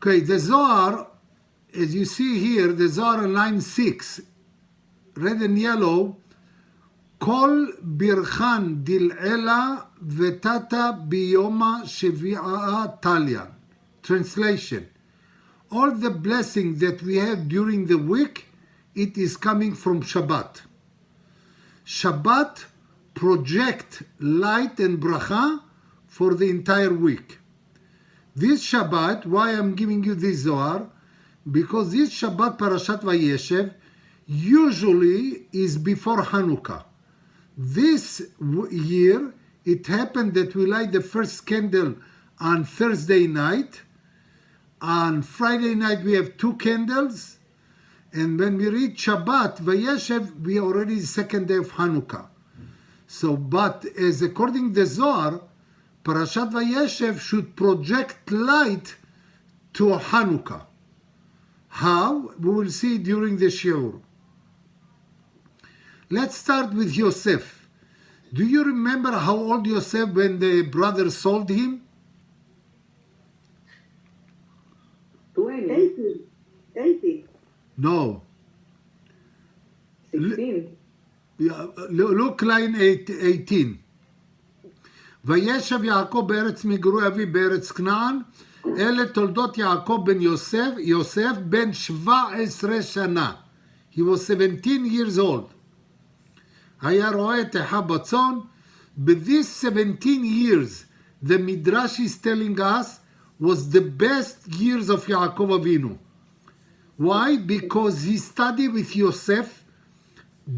Okay, the Zohar, as you see here, the Zohar on line 6, red and yellow, Kol birchan dil'ela vetata biyoma shevi'a talya. Translation. All the blessing that we have during the week, it is coming from Shabbat. Shabbat project light and bracha for the entire week. This Shabbat, why I'm giving you this Zohar? Because this Shabbat Parashat Vayeshev usually is before Hanukkah. This year, it happened that we light the first candle on Thursday night. On Friday night, we have 2 candles. And when we read Shabbat, Vayeshev, we are already the second day of Hanukkah. So, but as according to the Zohar, Parashat Vayeshev should project light to Hanukkah. How? We will see during the shiur. Let's start with Yosef. Do you remember how old Yosef when the brothers sold him? 20. 80. No. 16. Look line 18. וישב יעקב בארץ מגורי אבי בארץ כנען, אלה תולדות יעקב בן יוסף, יוסף בן 17 שנה. He was 17 years old. היה רואה את אחיו בצאן. But this 17 years, the Midrash is telling us, was the best years of Yaakov Avinu. Why? Because he studied with Yosef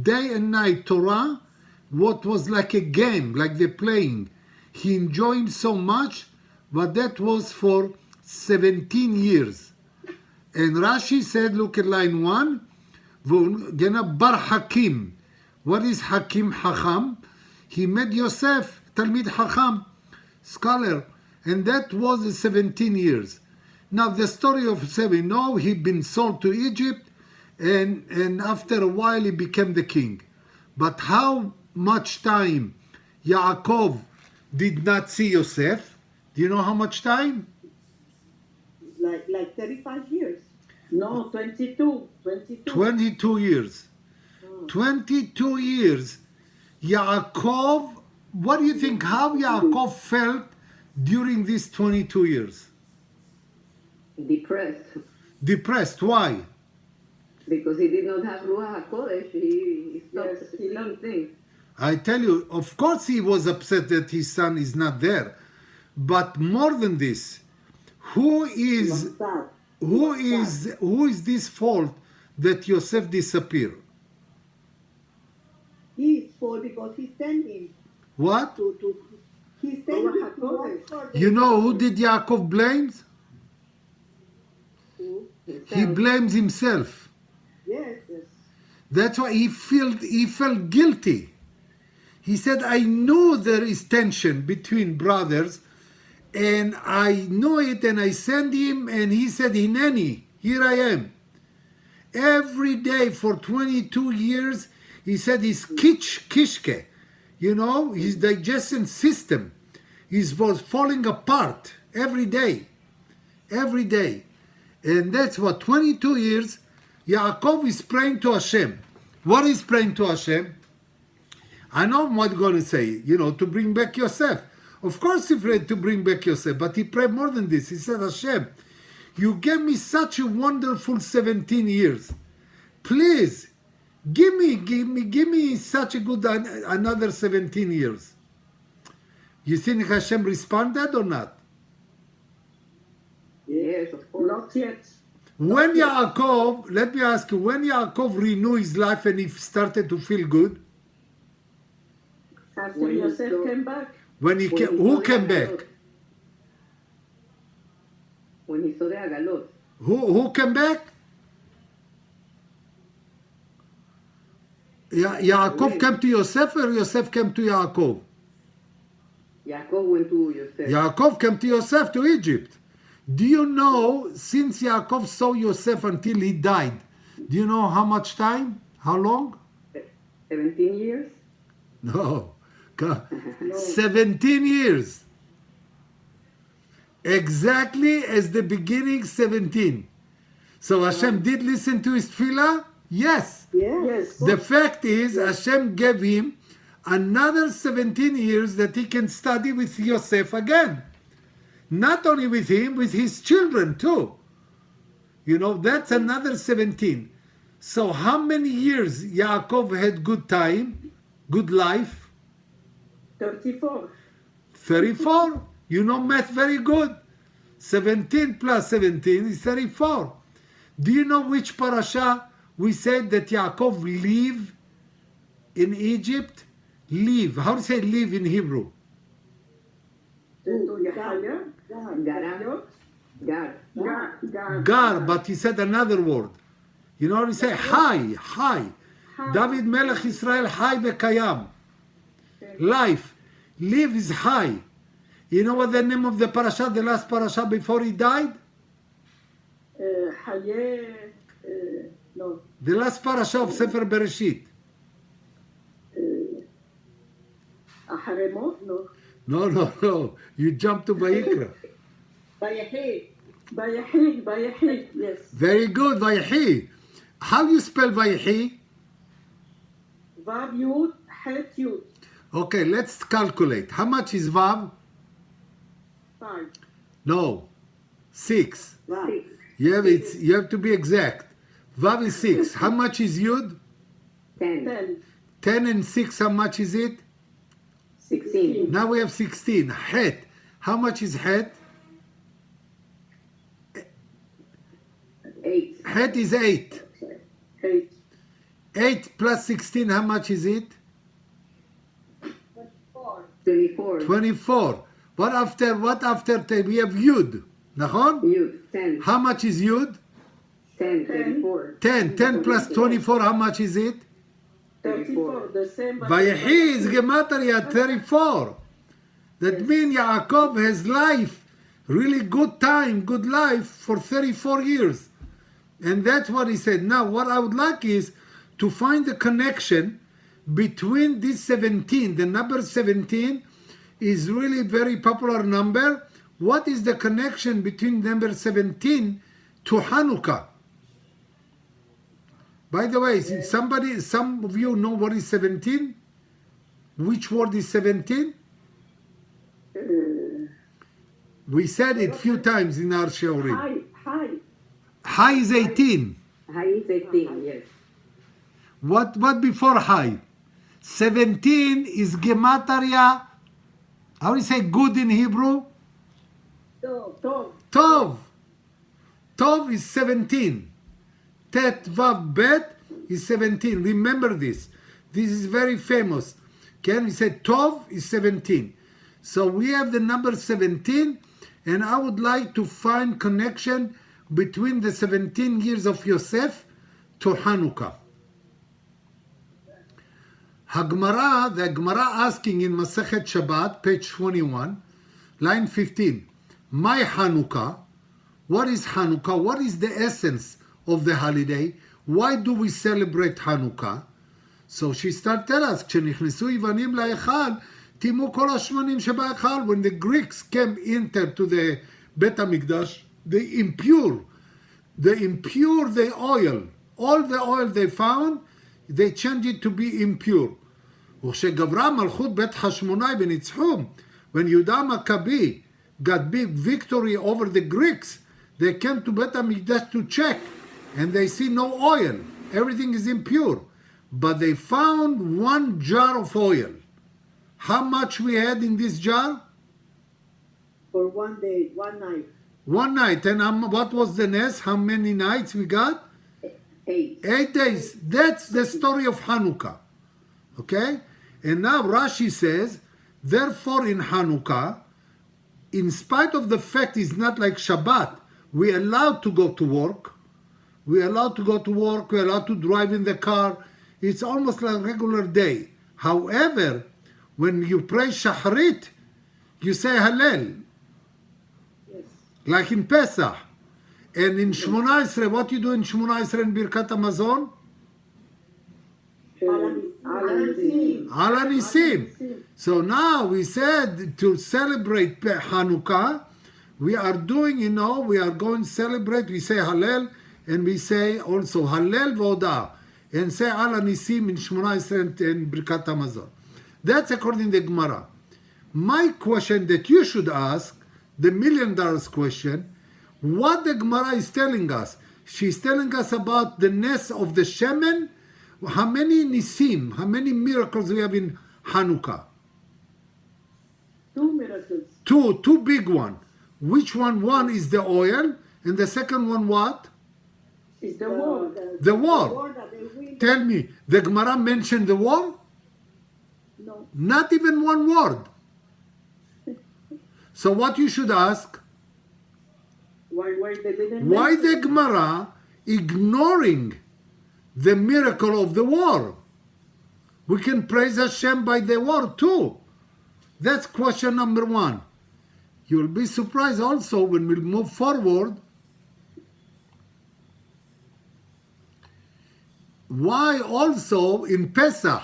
day and night Torah, what was like a game, like they're playing. He enjoyed so much, but that was for 17 years. And Rashi said, look at line 1, Bar Hakim. What is Hakim Hacham? He met Yosef, Talmid Hacham, scholar, and that was the 17 years. Now the story of Yosef, we know he'd been sold to Egypt, and after a while he became the king. But how much time Yaakov did not see Yosef? Do you know how much time? Like 35 years. No, 22. 22 years. 22 years. Yaakov, what do you think, how Yaakov felt during these 22 years? Depressed. Depressed, why? Because he did not have Ruach HaKodesh. He stopped seeing things. I tell you, of course he was upset that his son is not there. But more than this, who is this fault that Yosef disappeared? His fault because he sent him. What? He sent him to work for them. You know who did Yaakov blame? He blames himself. Yes. That's why he felt guilty. He said, I know there is tension between brothers, and I know it, and I sent him, and he said, Hineni, here I am. Every day for 22 years, he said his kishke, you know, his digestion system was falling apart every day. Every day. And that's what, 22 years, Yaakov is praying to Hashem. What is praying to Hashem? I know what I'm going to say, you know, to bring back Yosef. Of course he prayed to bring back Yosef, but he prayed more than this. He said, Hashem, you gave me such a wonderful 17 years. Please, give me such a good another 17 years. You think Hashem responded or not? Yes, of course. Not yet. When Yaakov, let me ask you, when Yaakov renewed his life and he started to feel good? After Yosef came back. Who came back? When he saw the Agalot. Who came back? Yaakov came to Yosef or Yosef came to Yaakov? Yaakov went to Yosef. Yaakov came to Yosef to Egypt. Do you know, since Yaakov saw Yosef until he died, do you know how much time? How long? 17 years? No. 17 years. Exactly as the beginning 17. So Hashem did listen to his tefillah? Yes. Yes. The fact is, Hashem gave him another 17 years that he can study with Yosef again. Not only with him, with his children too. You know, that's another 17. So how many years Yaakov had good time, good life? 34. 34. You know math very good. 17 plus 17 is 34. Do you know which parasha we said that Yaakov lived in Egypt? Live. How do you say live in Hebrew? Gar, but he said another word. You know how to say? High. David Melech Israel, high vekayam. Life. Live is high. You know what the name of the parasha, the last parasha before he died? No. The last parasha of Sefer Bereshit. Aharemot? No. No. You jump to Vayikra. Vayehi, yes. Very good, Vayehi. How you spell Vayehi? Vav Yud, Het Yud. Okay, let's calculate. How much is Vav? 5. No, 6. Right. You have to be exact. Vav is 6. How much is Yud? 10. 10 and 6, how much is it? 16. Now we have 16. Het. How much is Het? 8. Het is 8. 8. 8 plus 16, how much is it? 24. 24. What after we have Yud? Nachon? Yud. 10. How much is Yud? 10. 34. 10. 10 plus 24, how much is it? 34. The same. Vayehi is Gematria 34. That means Yaakov has life, really good time, good life for 34 years. And that's what he said. Now, what I would like is to find the connection between this 17. The number 17 is really very popular number. What is the connection between number 17 to Hanukkah? By the way, some of you know what is 17? Which word is 17? We said it few times in our shiurim. High is 18. High is 18, yes. What before high? 17 is Gematria. How do you say good in Hebrew? Tov. Tov is 17. Tet Vav Bet is 17. Remember this. This is very famous. Can we say Tov is 17? So we have the number 17, and I would like to find connection between the 17 years of Yosef to Hanukkah. The Gemara asking in Masechet Shabbat, page 21, line 15, My Hanukkah, what is Hanukkah? What is the essence of the holiday? Why do we celebrate Hanukkah? So she started telling us, כשנכנסו יוונים להיכל, טימאו כל השמנים שבהיכל. When the Greeks came into the Bet HaMikdash, they impure the oil. All the oil they found, they changed it to be impure. וכשגברה מלכות בית חשמונאי וניצחום, when Yehuda MAKABI got big victory over the Greeks, they came to Bet HaMikdash to check, and they see no oil. Everything is impure. But they found one jar of oil. How much we had in this jar? For one day, one night. One night. And what was the nest? How many nights we got? 8. 8 days. That's the story of Hanukkah. Okay? And now Rashi says, therefore in Hanukkah, in spite of the fact it's not like Shabbat, we're allowed to go to work. We're allowed to go to work. We're allowed to drive in the car. It's almost like a regular day. However, when you pray Shacharit, you say Hallel. Yes. Like in Pesach. And in Shmona Esrei, what you do in Shmona Esrei in Birkat HaMazon? Al Hanisim. So now we said to celebrate Hanukkah, we are doing, we are going to celebrate, we say Hallel, and we say also Hallel Voda, and say Al Hanisim in Shemona Yisrael and Birkat Hamazon. That's according to the Gemara. My question that you should ask, the $1 million question, what the Gemara is telling us. She's telling us about the nest of the Shemen. How many Nisim, how many miracles we have in Hanukkah? 2 miracles. Two big one. Which one? One is the oil, and the second one what? Is the war. The war. war that they win. Tell me, the Gemara mentioned the war? No. Not even one word. So what you should ask, Why they didn't why mention the Gemara ignoring the miracle of the war? We can praise Hashem by the war too. That's question number one. You'll be surprised also when we move forward. Why also in Pesach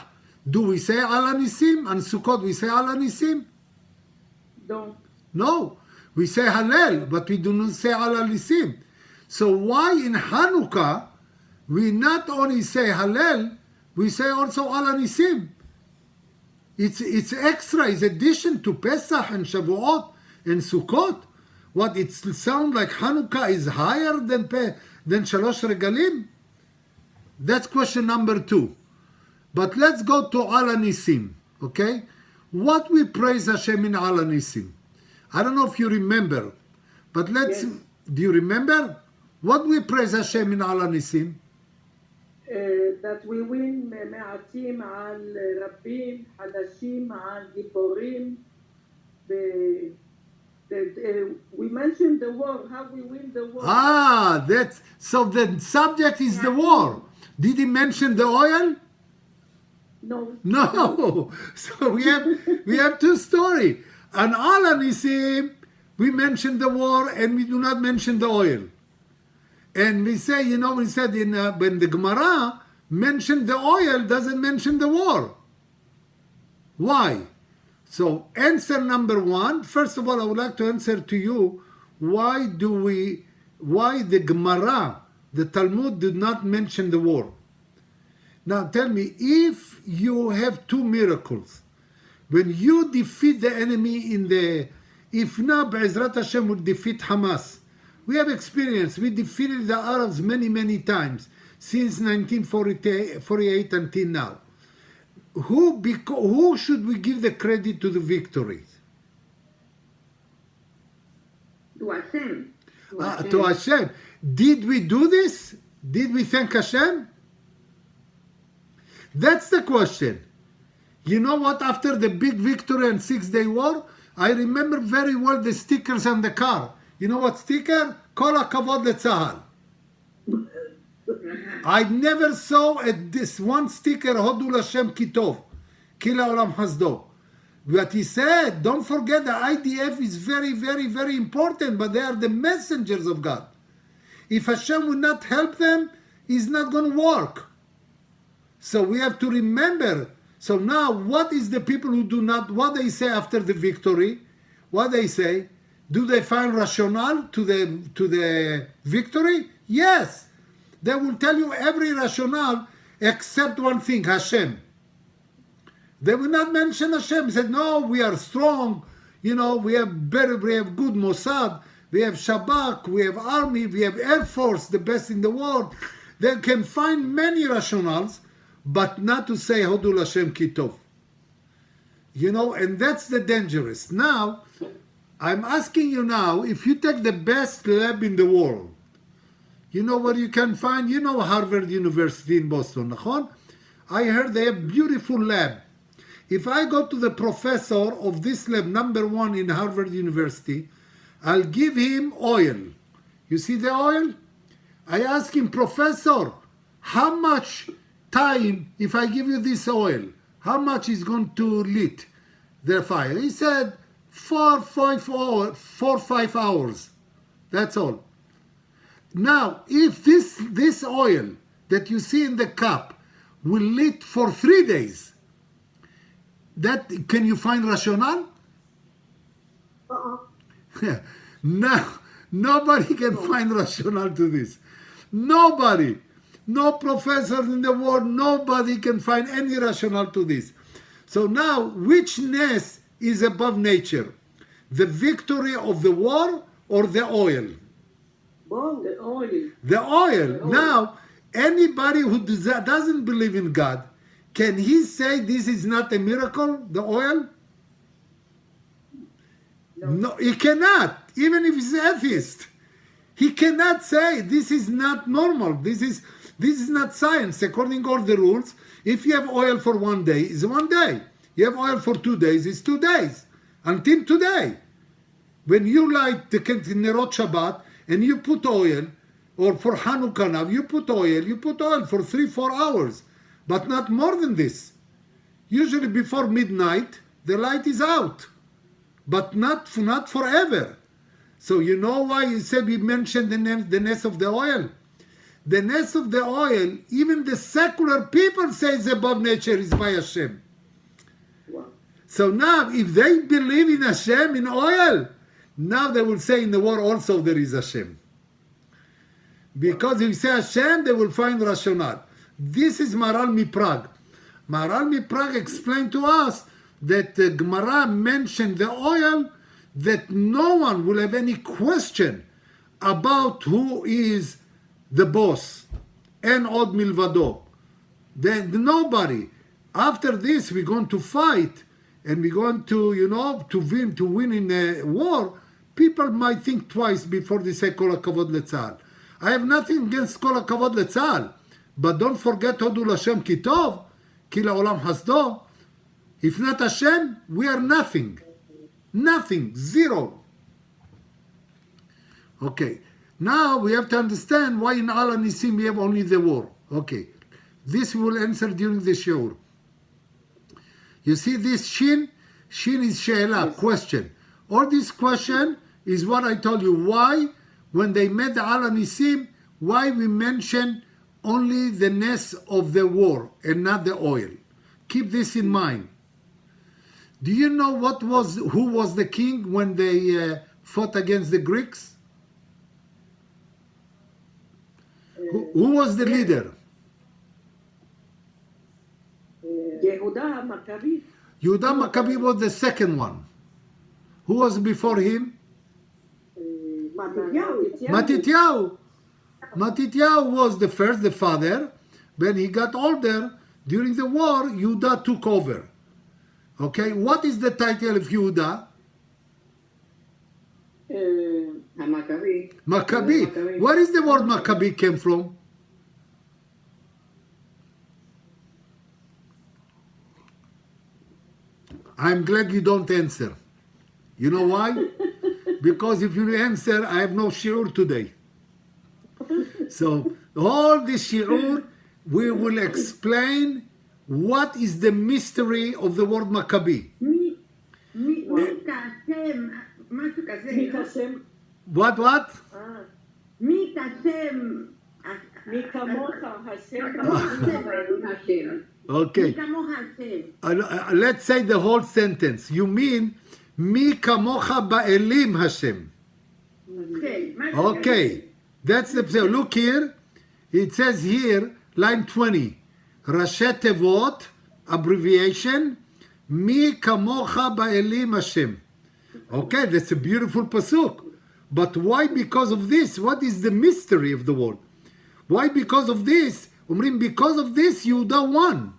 do we say Al Hanisim and Sukkot we say Al Hanisim? Don't. No, we say Hallel, but we do not say Al Hanisim. So why in Hanukkah we not only say Hallel, we say also Al Hanisim? It's extra, it's addition to Pesach and Shavuot and Sukkot. What, it sounds like Hanukkah is higher than Shalosh Regalim? That's question number 2. But let's go to Al Hanisim, okay? What we praise Hashem in Al Hanisim? I don't know if you remember, but let's, Yes. do you remember? What we praise Hashem in Al Hanisim? That we win מעטים על רבים, חלשים על גיבורים. We mentioned the war, how we win the war. Ah, that's, so the subject is the war. Did he mention the oil? No. No. So we have two stories. On Al Hanisim, we mention the war and we do not mention the oil. And we say, we said when the Gemara mentioned the oil, doesn't mention the war. Why? So answer number 1, first of all, I would like to answer to you, why the Gemara, the Talmud did not mention the war? Now tell me, if you have 2 miracles, when you defeat the enemy if not, Be'ezrat Hashem will defeat Hamas. We have experience, we defeated the Arabs many, many times, since 1948 until now. Who should we give the credit to the victory? To Hashem. To Hashem. Did we do this? Did we thank Hashem? That's the question. You know what? After the big victory and 6-day war, I remember very well the stickers on the car. You know what sticker? Kol HaKavod LeTzahal. I never saw this one sticker, Hodu L'Hashem Kitov, Kila Olam Hasdo. But he said, don't forget the IDF is very, very, very important, but they are the messengers of God. If Hashem will not help them, it's not going to work. So we have to remember. So now, what is the people who do not, what they say after the victory? What they say? Do they find rationale to the victory? Yes. They will tell you every rationale except one thing, Hashem. They will not mention Hashem. They said, no, we are strong. We have good Mossad, we have Shabak, we have army, we have Air Force, the best in the world. They can find many rationales, but not to say Hodul Hashem Kitov. And that's the dangerous. Now, I'm asking you now, if you take the best lab in the world, you know where you can find, Harvard University in Boston, נכון? I heard they have beautiful lab. If I go to the professor of this lab, number 1 in Harvard University, I'll give him oil. You see the oil? I ask him, Professor, how much time, if I give you this oil, how much is going to lit their fire? He said, 4-5 hours. That's all. Now, if this oil that you see in the cup will lit for 3 days, can you find rationale? No, nobody can find rationale to this. Nobody. No professors in the world, nobody can find any rationale to this. So now, which ness is above nature? The victory of the war or the oil? Both. The oil. The oil. Now, anybody who doesn't believe in God, can he say this is not a miracle, the oil? No, he cannot. Even if he's atheist, he cannot say this is not normal. This is not science. According to all the rules, if you have oil for 1 day, it's 1 day. You have oil for 2 days, it's 2 days. Until today. When you light the Nerot Shabbat and you put oil, or for Hanukkah now, you put oil for 3-4 hours, but not more than this. Usually before midnight, the light is out, but not forever. So you know why you said we mentioned the ness of the oil? The ness of the oil, even the secular people say it's above nature, is by Hashem. Wow. So now, if they believe in Hashem, in oil, now they will say in the war also there is Hashem. Because if you say Hashem, they will find rationale. This is Maral Miprag. Maral Miprag explained to us that the Gemara mentioned the oil, that no one will have any question about who is the boss, and od milvado. Then nobody. After this, we're going to fight, and we're going to, to win in a war. People might think twice before they say kol hakavod letzahal. I have nothing against kol hakavod letzahal, but don't forget Hodu Lashem ki tov, ki la'olam hasdo. If not Hashem, we are nothing. Nothing. Zero. Okay. Now we have to understand why in Al Hanisim we have only the war. Okay. This we will answer during the shiur. You see this shin? Shin is she'ela, question. All this question is what I told you. Why, when they made the Al Hanisim, why we mention only the ness of the war and not the oil? Keep this in mind. Do you know who was the king when they fought against the Greeks? Who was the leader? Yehuda MAKABI. Yehuda MAKABI was the second one. Who was before him? Matityahu. Matityahu was the first, the father. When he got older, during the war, Yehuda took over. Okay, what is the title of Yehuda? MAKABI. MAKABI. Where is the word MAKABI came from? I'm glad you don't answer. You know why? Because if you answer, I have no shiur today. So, all this shiur, we will explain what is the mystery of the word MAKABI. What? מי כמוך השם. Hashem. Okay. Let's say the whole sentence. You mean, Mi kamocha ba'elim Hashem. Okay. That's the, so look here. It says here, line 20. Rashi Tevot, abbreviation, Mi kamocha ba'elim Hashem. Okay, that's a beautiful pasuk. But why because of this? What is the mystery of the word? Why because of this? Because of this, Yehuda won.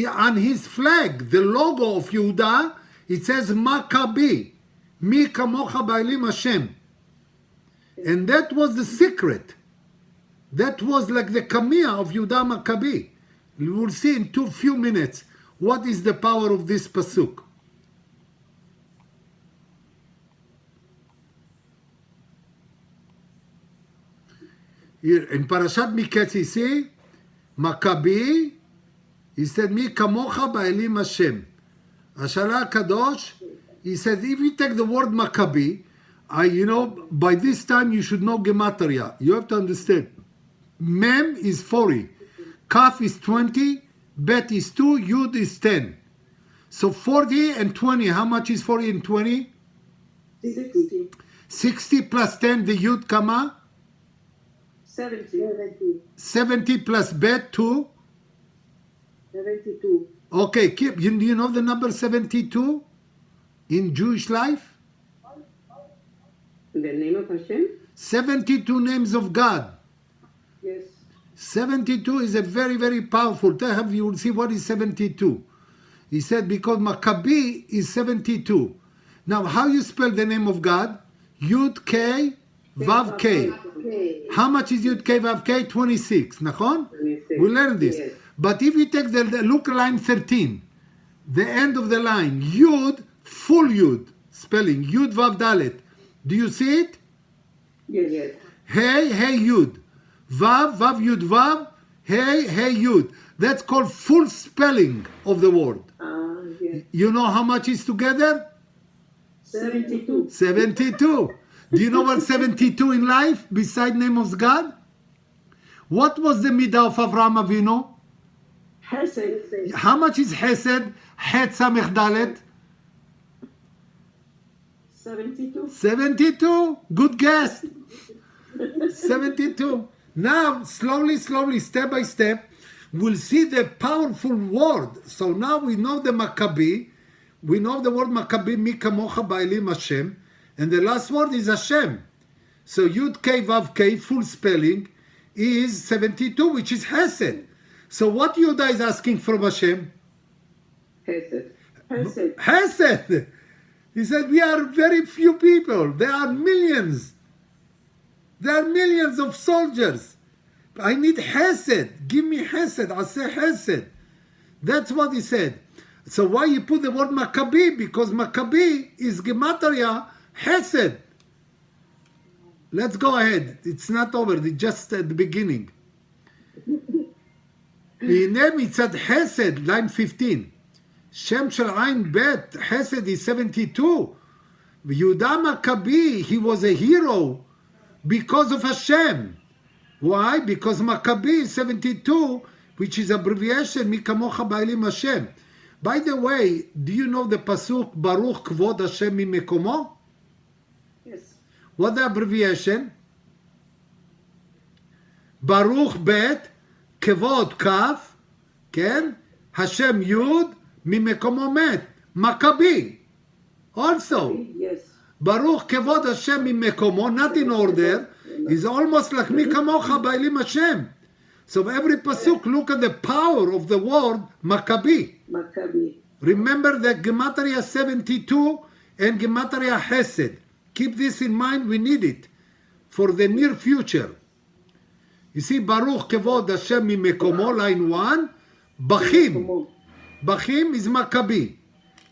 On his flag, the logo of Yehuda, it says MAKABI, Mi kamocha ba'elim Hashem. And that was the secret. That was like the kamiyah of Yehuda MAKABI. We will see in few minutes what is the power of this pasuk. Here in Parashat Miketz, you see, MAKABI, he said, Mi kamocha ba'elim Hashem. Ashala Kadosh, he said, if you take the word MAKABI, by this time you should know Gematria. You have to understand. Mem is 40, Kaf is 20, Bet is 2, Yud is 10. So 40 and 20, how much is 40 and 20? 60. 60 plus 10, the Yud Kama. 70. 70 plus Bet 2. 72. Okay, keep. You know the number 72 in Jewish life? The name of Hashem? 72 names of God. Yes. 72 is a very, very powerful. Tell you will see what is 72. He said because MAKABI is 72. Now, how you spell the name of God? Yud K Vav K. How much is Yud K Vav K? 26. Nachon? 26. We learn this. Yes. But if you take look line 13, the end of the line, Yud, full Yud, spelling, Yud Vav Dalet. Do you see it? Yes. Yes. Hey, hey, Yud. Vav, Vav, Yud, Vav. Hey, hey, Yud. That's called full spelling of the word. Yes. You know how much is together? 72. 72. Do you know what 72 in life beside name of God? What was the midah of Avraham Avinu? Hesed. How much is Hesed? Het Samech Dalet? 72. 72. Good guess. 72. Now, slowly, step by step, we'll see the powerful word. So now we know the MAKABI. We know the word MAKABI, Mi Kamocha Ba'elim Hashem. And the last word is Hashem. So Yud K Vav K, full spelling, is 72, which is Hesed. So what Yudah is asking from Hashem? Hesed. Hesed. Hesed. He said, we are very few people. There are millions. There are millions of soldiers. I need Hesed. Give me Hesed. I say Hesed. That's what he said. So why you put the word MAKABI? Because MAKABI is Gematria Hesed. Let's go ahead. It's not over. It's just at the beginning. הנה מצד חסד, line 15. שם של עין בית, חסד is 72. ויהודה MAKABI, he was a hero because of Hashem. Why? Because MAKABI is 72, which is abbreviation, מי כמוך באלים השם. By the way, do you know the pasuk, ברוך כבוד השם ממקומו? Yes. What the abbreviation? ברוך בית, כבוד כף, כן? השם יוד, ממקומו מת. MAKABI. Also, Yes. ברוך כבוד השם ממקומו, not in order, is almost like מי כמוך באלים השם. So every pasuk, look at the power of the word MAKABI. MAKABI. Remember that Gematria 72 and Gematria Hesed. Keep this in mind, we need it for the near future. You see, Baruch Kevod Hashem Mimekomo, line 1. Bachim. Bachim is MAKABI.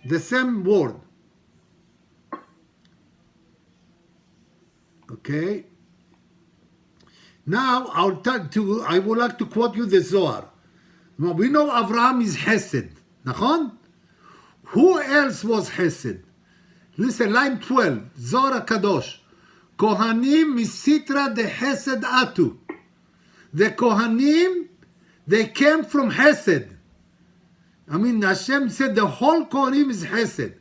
The same word. Okay. Now, I would like to quote you the Zohar. Now, we know Avraham is Hesed. Nachon? Who else was Hesed? Listen, line 12. Zohar Kadosh. Kohanim misitra de Hesed atu. The Kohanim, they came from Hesed. I mean, Hashem said the whole Kohanim is Hesed.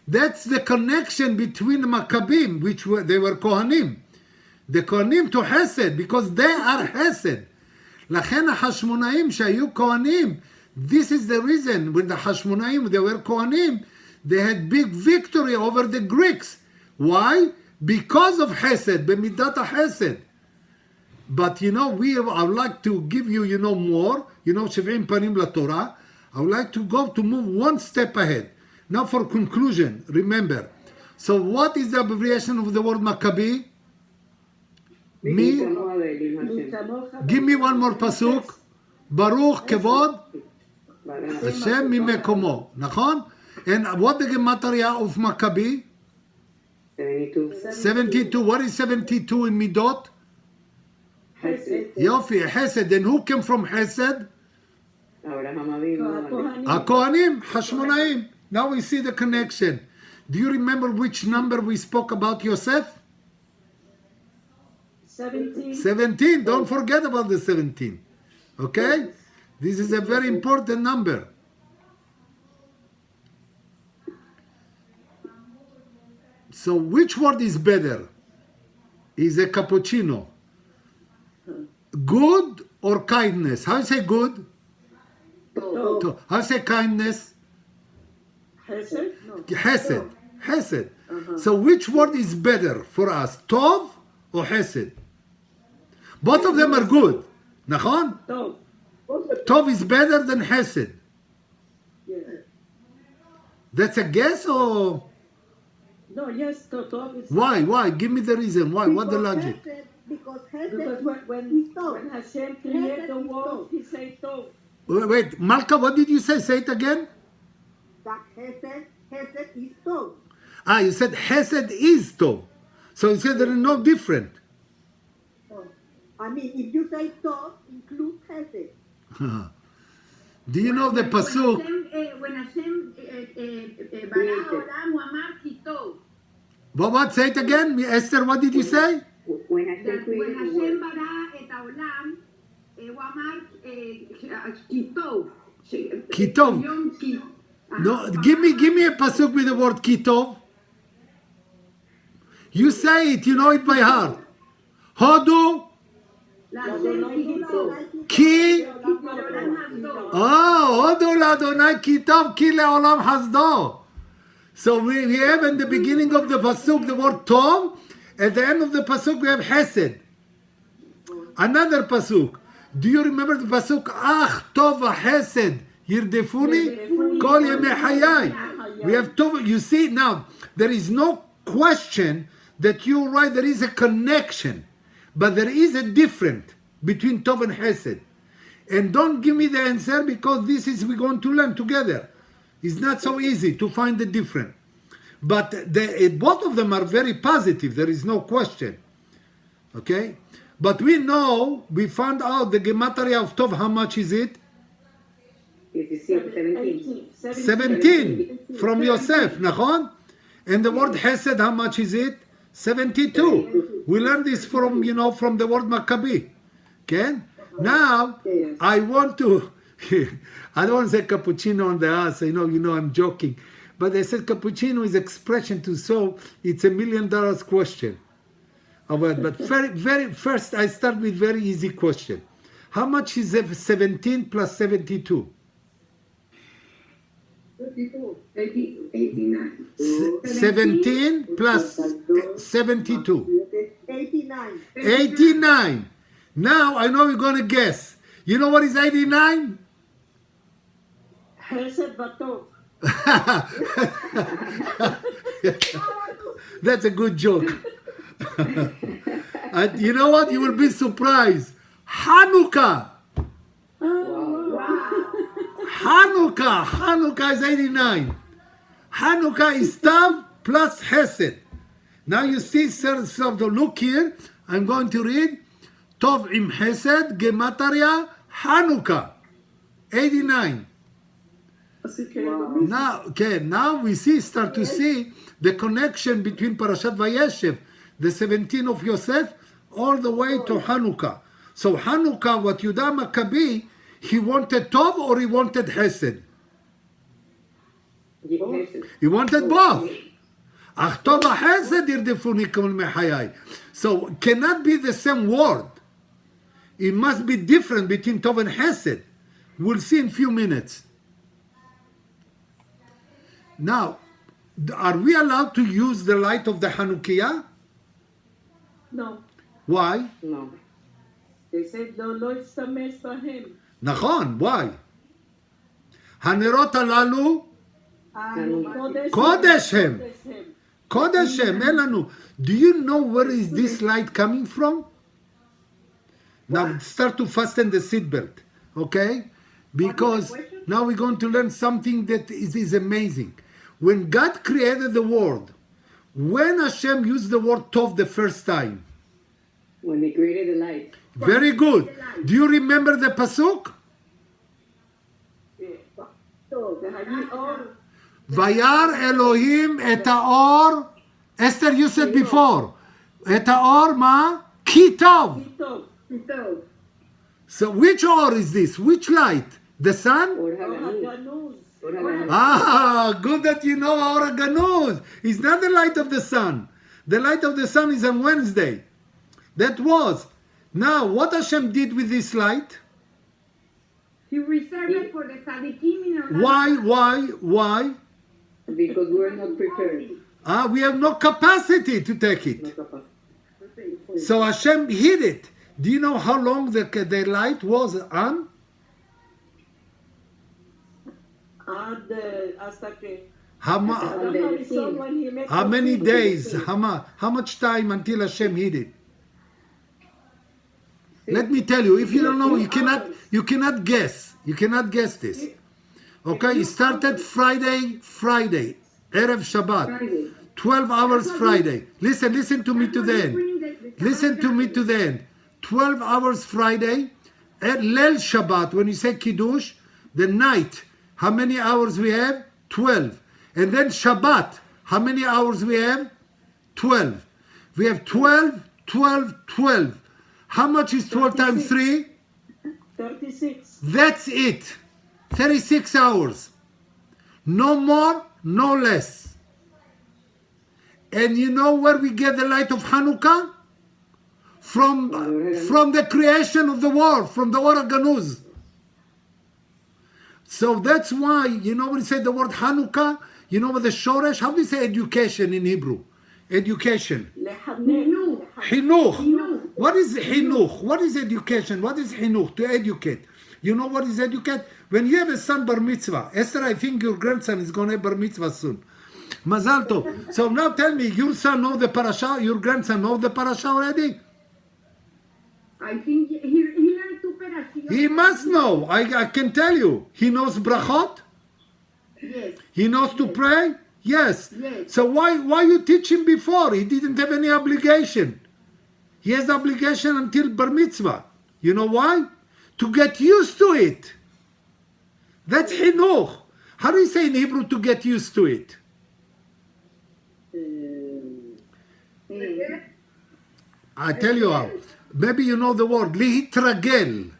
That's the connection between MAKABIM, they were Kohanim. The Kohanim to Hesed, because they are Hesed. לכן החשמונאים שהיו כהנים, this is the reason when the Hashmonaim, they were Kohanim, they had big victory over the Greeks. Why? Because of Hesed, b'midat HaHesed. But I would like to give you, more, 70 panim laTorah. I would like to move one step ahead. Now for conclusion, remember. So what is the abbreviation of the word MAKABI? Me? Give me one more pasuk. Baruch kevod Hashem mimekomo. Nachon? And what the gematria of MAKABI? 72. 72. What is 72 in Midot? Hesed. Yofi, Hesed. And who came from Hesed? Abraham Avinu. Kohanim. HaKohanim, Hashmonaim. Now we see the connection. Do you remember which number we spoke about Yosef? 17. 17. Don't forget about the 17. Okay? This is a very important number. So which word is better? Is a cappuccino good or kindness? How you say good? Tov. How you say kindness? Hesed? No. Hesed. Hesed. So which word is better for us? Tov or Hesed? Both of them are good. Nachon? Tov. Tov is better than Hesed. Yes. That's a guess or No, yes, Tov is... why? Why? Give me the reason. Why? What the logic? Because when Hashem created the world, he said Tov. Wait, Malka, what did you say? Say it again. That Hesed is Tov. Ah, you said Hesed is Tov. So you said there is no different. I mean, if you say Tov, include Hesed. Do you know the pasuk? When Hashem ברא העולם, הוא אמר כי טוב. What? Say it again, Esther. What did you say? When Hashem created the world. ברא את העולם, הוא אמר כי טוב. כי טוב. No, give me a pasuk with the word kitov. You say it, you know it by heart. Hodu ki. Oh, Hodu l'Adonai kitov ki le'olam hasdo. So we have in the beginning of the pasuk the word tov. At the end of the pasuk we have hesed. Another pasuk. Do you remember the pasuk? Ach tov hesed yirdefuni kol yemei hayai. We have tov. You see now there is no question that you're right. There is a connection, but there is a difference between tov and hesed. And don't give me the answer because this is we're going to learn together. It's not so easy to find the difference. But both of them are very positive. There is no question. Okay? But we know, we found out the gematria of Tov, how much is it? 17. 17 from Yosef, nachon? And the word Hesed, how much is it? 72. We learned this from, from the word MAKABI. Okay? Now, I want to, I don't want to say cappuccino on the ass, you know, I'm joking. But I said cappuccino is expression to so it's $1 million question. But very first I start with very easy question. How much is 17 plus 72? 89. 17 plus 72. 89. 89. Now I know you're gonna guess. You know what is 89? Hesed Batov. That's a good joke. And you know what? You will be surprised. Hanukkah. Hanukkah is 89. Hanukkah is Tav plus Hesed. Now you see, sir, look here. I'm going to read Tov im Hesed Gematria Hanukkah 89. Now we start to see the connection between Parashat Vayeshev, the 17 of Yosef, all the way to Hanukkah. So Hanukkah, what Yehuda MAKABI, he wanted Tov or he wanted Hesed? He wanted both. Ach Tov Hesed yirdefuni kol mehayai. So cannot be the same word. It must be different between Tov and Hesed. We'll see in a few minutes. Now, are we allowed to use the light of the Hanukkah? No. Why? No. They said the Lord Samesh Bahem. נכון, why? הנרות הללו קודש הם. קודש הם, אין לנו. Do you know where is this light coming from? Now start to fasten the seatbelt, okay? Because now we're going to learn something that is amazing. When God created the world, when Hashem used the word Tov the first time? When he created the light. Very good. Do you remember the pasuk? Vayar Elohim et haor. Esther, you said before. Et haor ma? Ki tov. So which or is this? Which light? The sun? Or Haganuz. Ah, good that you know Aura Ganuz. It's not the light of the sun. The light of the sun is on Wednesday. That was. Now, what Hashem did with this light? He reserved it for the tzaddikim in Orlando. Why? Because we're not prepared. We have no capacity to take it. So Hashem hid it. Do you know how long the light was on? Hasta que How many days? How much time until Hashem hid it? Let me tell you, if you don't know, you cannot guess. You cannot guess this. Okay, it started Friday, Erev Shabbat. 12 hours Friday. Listen to me to the end. Listen to me to the end. 12 hours Friday. At Leil Shabbat, when you say Kiddush, the night, how many hours we have? 12. And then Shabbat, how many hours we have? 12. We have 12, 12, 12. How much is 12 times 3? 36. That's it. 36 hours. No more, no less. And you know where we get the light of Hanukkah? From the creation of the world, from the Ora Ganuz. So that's why, you know when you say the word Hanukkah, you know what the Shoresh, how do you say education in Hebrew? Education. Chinuch. What is Chinuch? What is education? What is Chinuch? To educate. You know what is educate? When you have a son bar mitzvah, Esther, I think your grandson is going to have bar mitzvah soon. Mazal tov. So now tell me, your son know the parasha? Your grandson know the parasha already? I think he learned two parashiyot. He must know. I can tell you. He knows brachot? Yes. He knows to pray? Yes. Yes. So why you teach him before? He didn't have any obligation. He has the obligation until bar mitzvah. You know why? To get used to it. That's chinuch. How do you say in Hebrew to get used to it? I tell you how. Maybe you know the word. Lihitragel.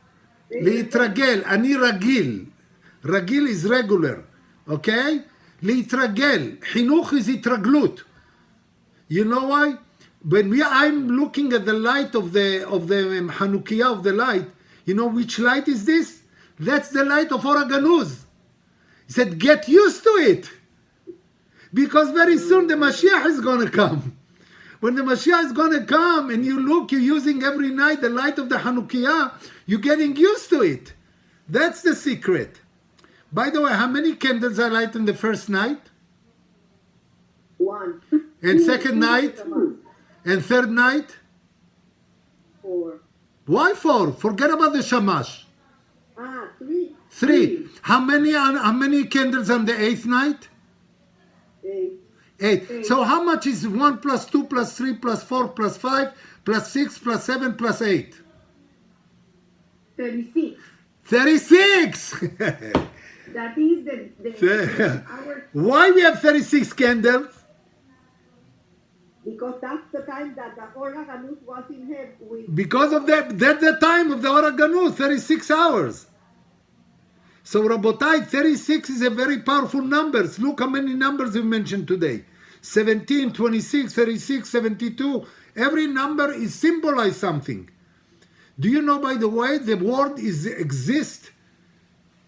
Lihitragel. Ani ragil. Ragil is regular. Okay? Lihitragel. Chinuch is itraglut. You know why? When I'm looking at the light of the Hanukkah of the light, you know which light is this? That's the light of Ora Ganuz. He said, get used to it. Because very soon the Mashiach is going to come. When the Mashiach is going to come and you look, you're using every night the light of the Hanukkah, you're getting used to it. That's the secret. By the way, how many candles are light in the first night? 1. And second night? And third night? 4. Why 4? Forget about the shamash. 3. 3. How many candles on the 8th night? 8. 8. So how much is 1 plus 2 plus 3 plus 4 plus 5 plus 6 plus 7 plus 8? 36. 36! That is the Why we have 36 candles? Because that's the time that the Ora Ganuz was in heaven with. Because of that, that's the time of the Ora Ganuz, 36 hours. So Rabotai, 36 is a very powerful number. Look how many numbers we mentioned today. 17, 26, 36, 72. Every number is symbolize something. Do you know, by the way, the word exists?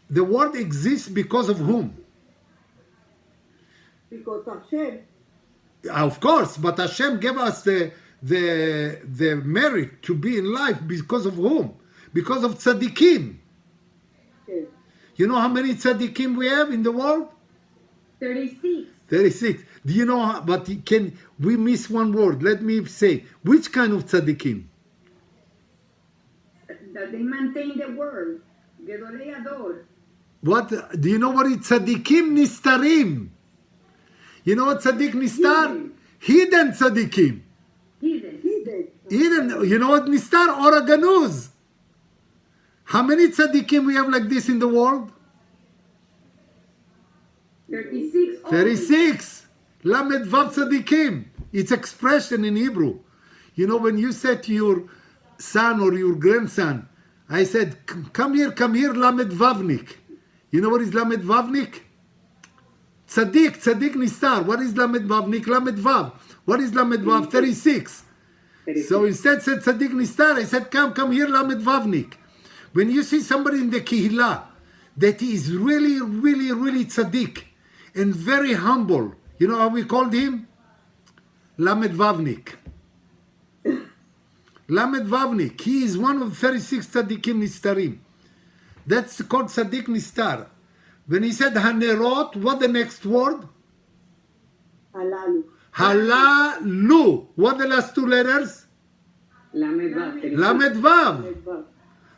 The word exists because of whom? Because Hashem. Of course, but Hashem gave us the merit to be in life because of whom? Because of tzaddikim. Yes. You know how many tzaddikim we have in the world? 36. 36. Do you know, but can we miss one word? Let me say, which kind of tzaddikim? That they maintain the world. Gedolei Ador. What, do you know what is tzaddikim nistarim? You know what tzaddik nistar? Hidden tzaddikim. Hidden. You know what nistar? Ora Ganuz. How many tzaddikim we have like this in the world? 36. 36. Lamed Vav tzaddikim. It's expression in Hebrew. You know, when you said to your son or your grandson, I said, come here, Lamed Vavnik. You know what is Lamed Vavnik? Tzaddik Nistar. What is Lamed Vav? Lamed Vav. What is Lamed Vav? 36. So instead said Tzaddik Nistar, I said, come here, Lamed Vavnik. When you see somebody in the Kihila that is really, really, really tzaddik and very humble, you know how we called him? Lamed Vavnik. Lamed Vavnik. He is one of 36 tzaddikim Nistarim. That's called Tzaddik Nistar. When he said Hanerot, what the next word? Halalu. Halalu. What the last two letters? Lamed Vav. Lamed Vav.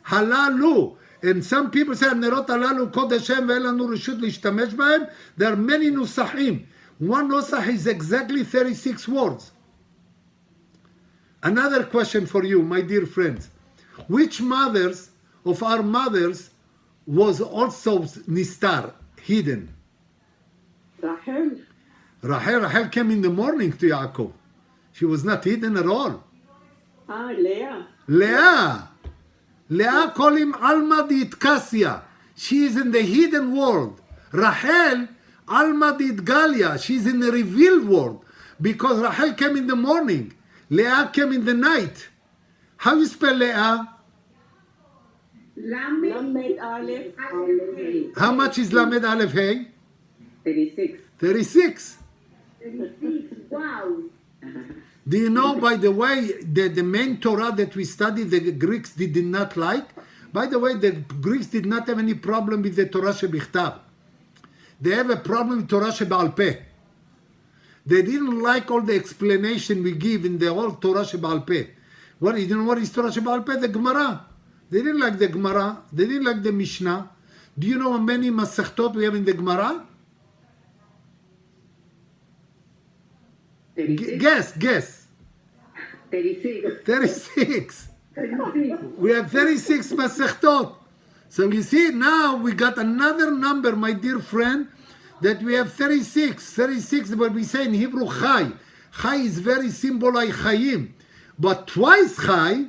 Halalu. And some people say, Hanerot halalu kod Hashem ve'en lanu reshut lishtamesh b'hem. There are many nusachim. One nusach is exactly 36 words. Another question for you, my dear friends. Which mothers of our mothers was also nistar, hidden? Rachel. Rahel came in the morning to Yaakov. She was not hidden at all. Leah. Leah call him Alma di Itkasya. She is in the hidden world. Rahel, Alma di Itgalia. She is in the revealed world. Because Rahel came in the morning. Leah came in the night. How you spell Leah? Lamed Aleph. How much is Lamed Aleph Hey? 36. 36. 36. Wow. Do you know, by the way, the main Torah that we studied, the Greeks did not like? By the way, the Greeks did not have any problem with the Torah Shebichtav. They have a problem with Torah Sheba'al Peh. They didn't like all the explanation we give in the whole Torah Sheba'al Peh. What, you know what is Torah Sheba'al Peh? The Gemara. They didn't like the Gemara. They didn't like the Mishnah. Do you know how many Masechtot we have in the Gemara? 36. Guess. 36. 36. We have 36 Masechtot. So you see, now we got another number, my dear friend, that we have 36. 36, but we say in Hebrew, Chai. Chai is very simple like Chayim. But twice Chai,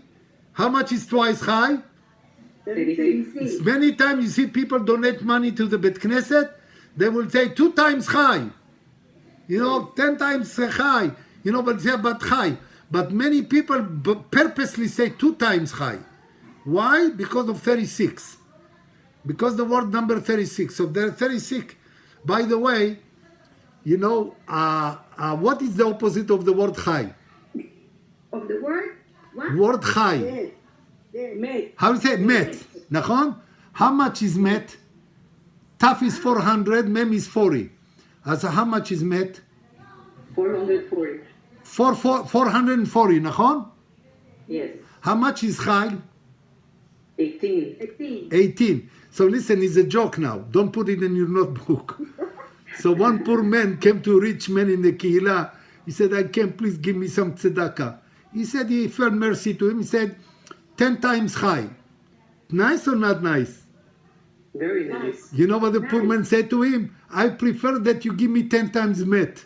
how much is twice Chai? 36. Many times you see people donate money to the Bet Knesset, they will say 2 times Chai. You know, 10 times Chai. You know, but say but Chai. But many people purposely say 2 times Chai. Why? Because of 36. Because the word number 36. So there are 36. By the way, you know, what is the opposite of the word Chai? Of the word? What? Word Chai. Met. How do you say met? Nachon? How much is met? Taf is 400, mem is 40. So how much is met? 440. 440, nachon? Yes. How much is Chai? 18. 18. 18. So listen, it's a joke now. Don't put it in your notebook. So one poor man came to a rich man in the Kihila. He said, I came, please give me some tzedakah. He said, he felt mercy to him. He said, 10 times Chai. Nice or not nice? Very nice. You know what the poor man said to him? I prefer that you give me 10 times met.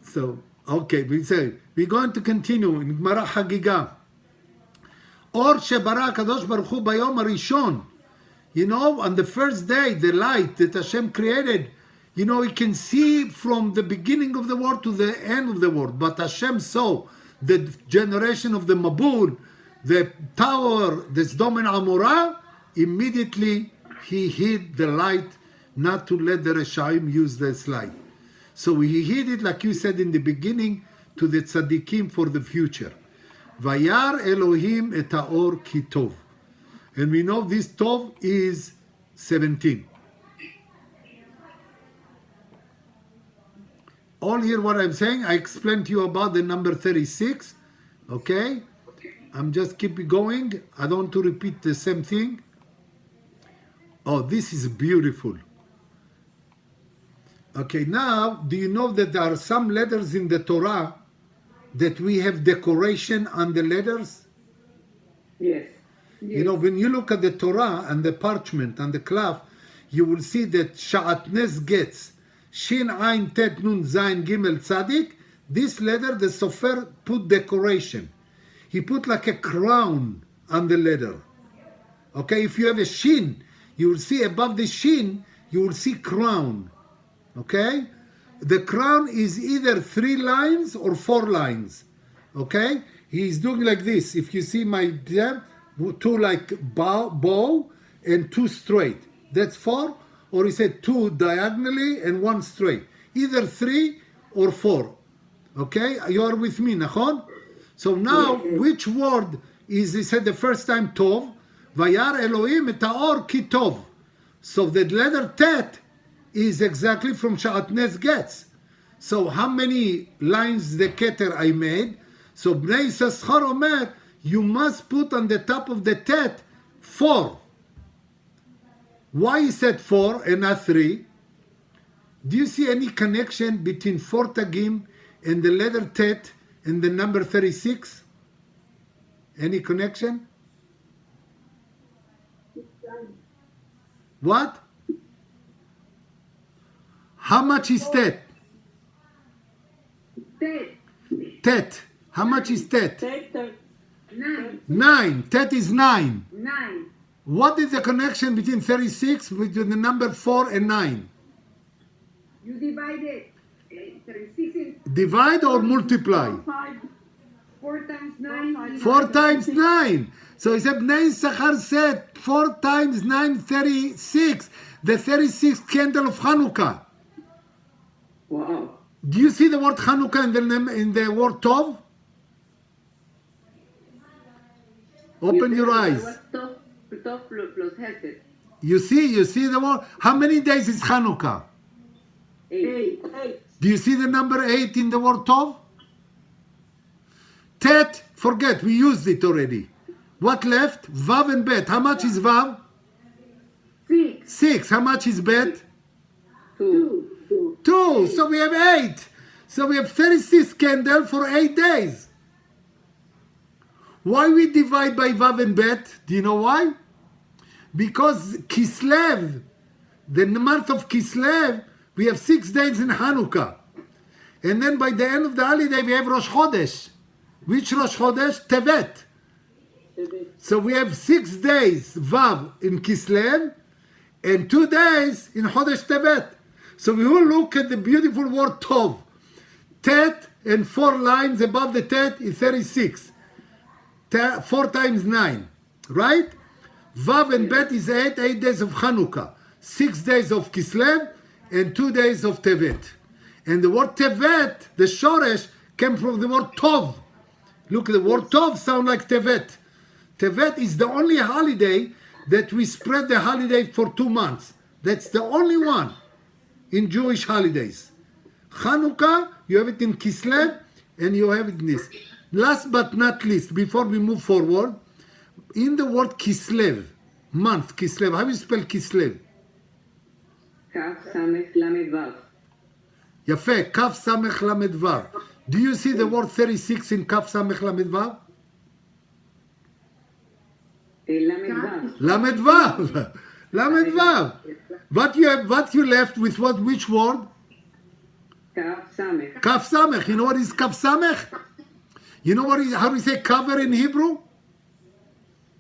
So, okay, we say, we're going to continue in Gemara Hagiga. Or Shebara Kadosh Baruch Hu Bayom Arishon. You know, on the first day, the light that Hashem created, you know, you can see from the beginning of the world to the end of the world. But Hashem saw the generation of the Mabul, the tower, the Sdom and Amorah, immediately he hid the light not to let the Reshaim use this light. So he hid it, like you said in the beginning, to the Tzaddikim for the future. Vayar Elohim et haor ki tov. And we know this tov is 17. All here what I'm saying, I explained to you about the number 36. Okay? I'm just keep going. I don't want to repeat the same thing. Oh, this is beautiful. Okay, now, do you know that there are some letters in the Torah that we have decoration on the letters? Yes. You know, when you look at the Torah and the parchment and the cloth, you will see that Sha'atnes gets Shin Ain Tet Nun Zain Gimel Tzadik. This letter, the Sofer put decoration. He put like a crown on the letter. Okay, if you have a shin, you will see above the shin, you will see crown. Okay, the crown is either 3 lines or 4 lines. Okay, he's doing like this. If you see my jam, 2 like bow and 2 straight. That's 4. Or he said 2 diagonally and 1 straight. Either 3 or 4. Okay, you are with me, Nachon? So now, which word is, he said the first time, Tov? Vayar Elohim et haor ki tov. So the letter Tet is exactly from Sha'atnes gets. So how many lines the Keter I made? So Bnei Yisachar Omer, you must put on the top of the Tet 4. Why he said 4 and not 3? Do you see any connection between 4 tagim and the letter Tet and the number 36? Any connection? What? How much is Tet? Tet. Tet. How much is Tet? Take the 9. 9. Tet is 9. 9. What is the connection between 36 between the number 4 and 9? You divide it. 36 in Divide or multiply? 4 times 9. 4 times 9. So he said, Bnei Yisachar said 4 times 9, 36. The 36th candle of Hanukkah. Wow. Do you see the word Hanukkah in the word Tov? Open your eyes. Tov plus Hesed. You see the word? How many days is Hanukkah? 8. Do you see the number 8 in the word Tov? Tet, forget, we used it already. What left? Vav and Bet. How much is Vav? 6. 6. How much is Bet? 2. 2. So we have 8. So we have 36 candle for 8 days. Why we divide by Vav and Bet? Do you know why? Because Kislev, the month of Kislev, we have 6 days in Hanukkah. And then by the end of the holiday, we have Rosh Chodesh. Which Rosh Chodesh? Tevet. So we have 6 days Vav in Kislev and 2 days in Chodesh Tevet. So we will look at the beautiful word Tov. Tet and 4 lines above the Tet is 36. 4 times 9. Right? Vav and Bet is 8 days of Hanukkah. 6 days of Kislev and 2 days of Tevet. And the word Tevet, the Shoresh, came from the word Tov. Look, the word Tov sound like Tevet. Tevet is the only holiday that we spread the holiday for 2 months. That's the only one in Jewish holidays. Hanukkah, you have it in Kislev, and you have it in this. Last but not least, before we move forward, in the word Kislev, month, Kislev, how do you spell Kislev? Kaf Samech Lamed Vav. Yafeh, Kaf Samech Lamed Vav. Do you see the word 36 in Kaf Samech Lamed Vav? Lamed Vav. Lamed Vav. Lamed Vav. What you left with what? Which word? Kaf Samech. Kaf Samech. You know what is Kaf Samech? You know what is, how do we say cover in Hebrew?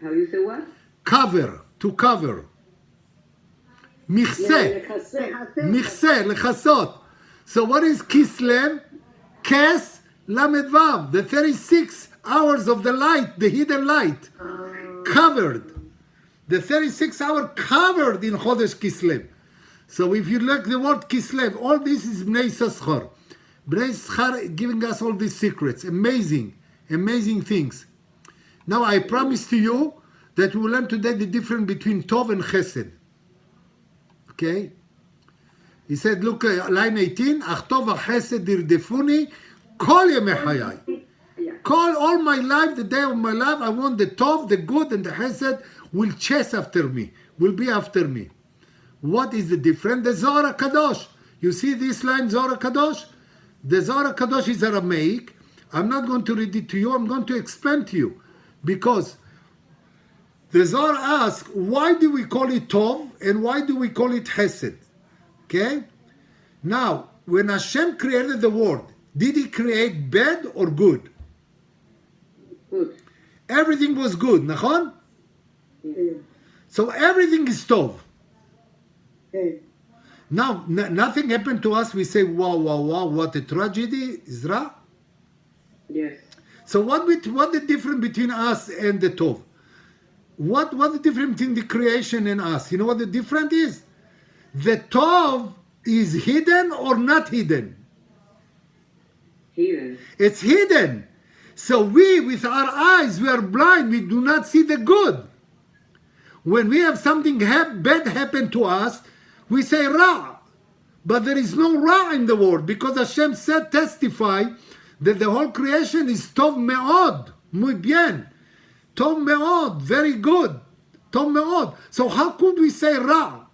How you say what? Cover, to cover. Michse. Michse, lechasot. So what is Kislev? Kes Lamed Vav. The 36 hours of the light, the hidden light. Covered. The 36 hour covered in Chodesh Kislev. So if you look the word Kislev, all this is Bnei Yisachar. Bnei Yisachar giving us all these secrets. Amazing, amazing things. Now I promise to you that we will learn today the difference between Tov and Chesed. Okay? He said, look, line 18, Ach Tov HaChesed irdefuni kol yemei hayai. Call all my life, the day of my life, I want the Tov, the good, and the Chesed will chase after me, will be after me. What is the difference? The Zohar HaKadosh. You see this line, Zohar HaKadosh? The Zohar HaKadosh is Aramaic. I'm not going to read it to you, I'm going to explain to you. Because the Zohar asks, why do we call it Tov and why do we call it Chesed? Okay? Now, when Hashem created the world, did He create bad or good? Good. everything was good, נכון? כן, So everything is tov. כן. Now, nothing happened to us, we say, wow, wow, wow, what a tragedy, is ra? Yes. So what the difference between us and the tov? What the difference between the creation and us? You know what the difference is? The tov is hidden or not hidden? Hidden. It's hidden. So we, with our eyes, we are blind. We do not see the good. When we have something bad happen to us, we say Ra. But there is no Ra in the world because Hashem said, testify that the whole creation is Tov Me'od. Muy bien. Tov Me'od. Very good. Tov Me'od. So how could we say Ra?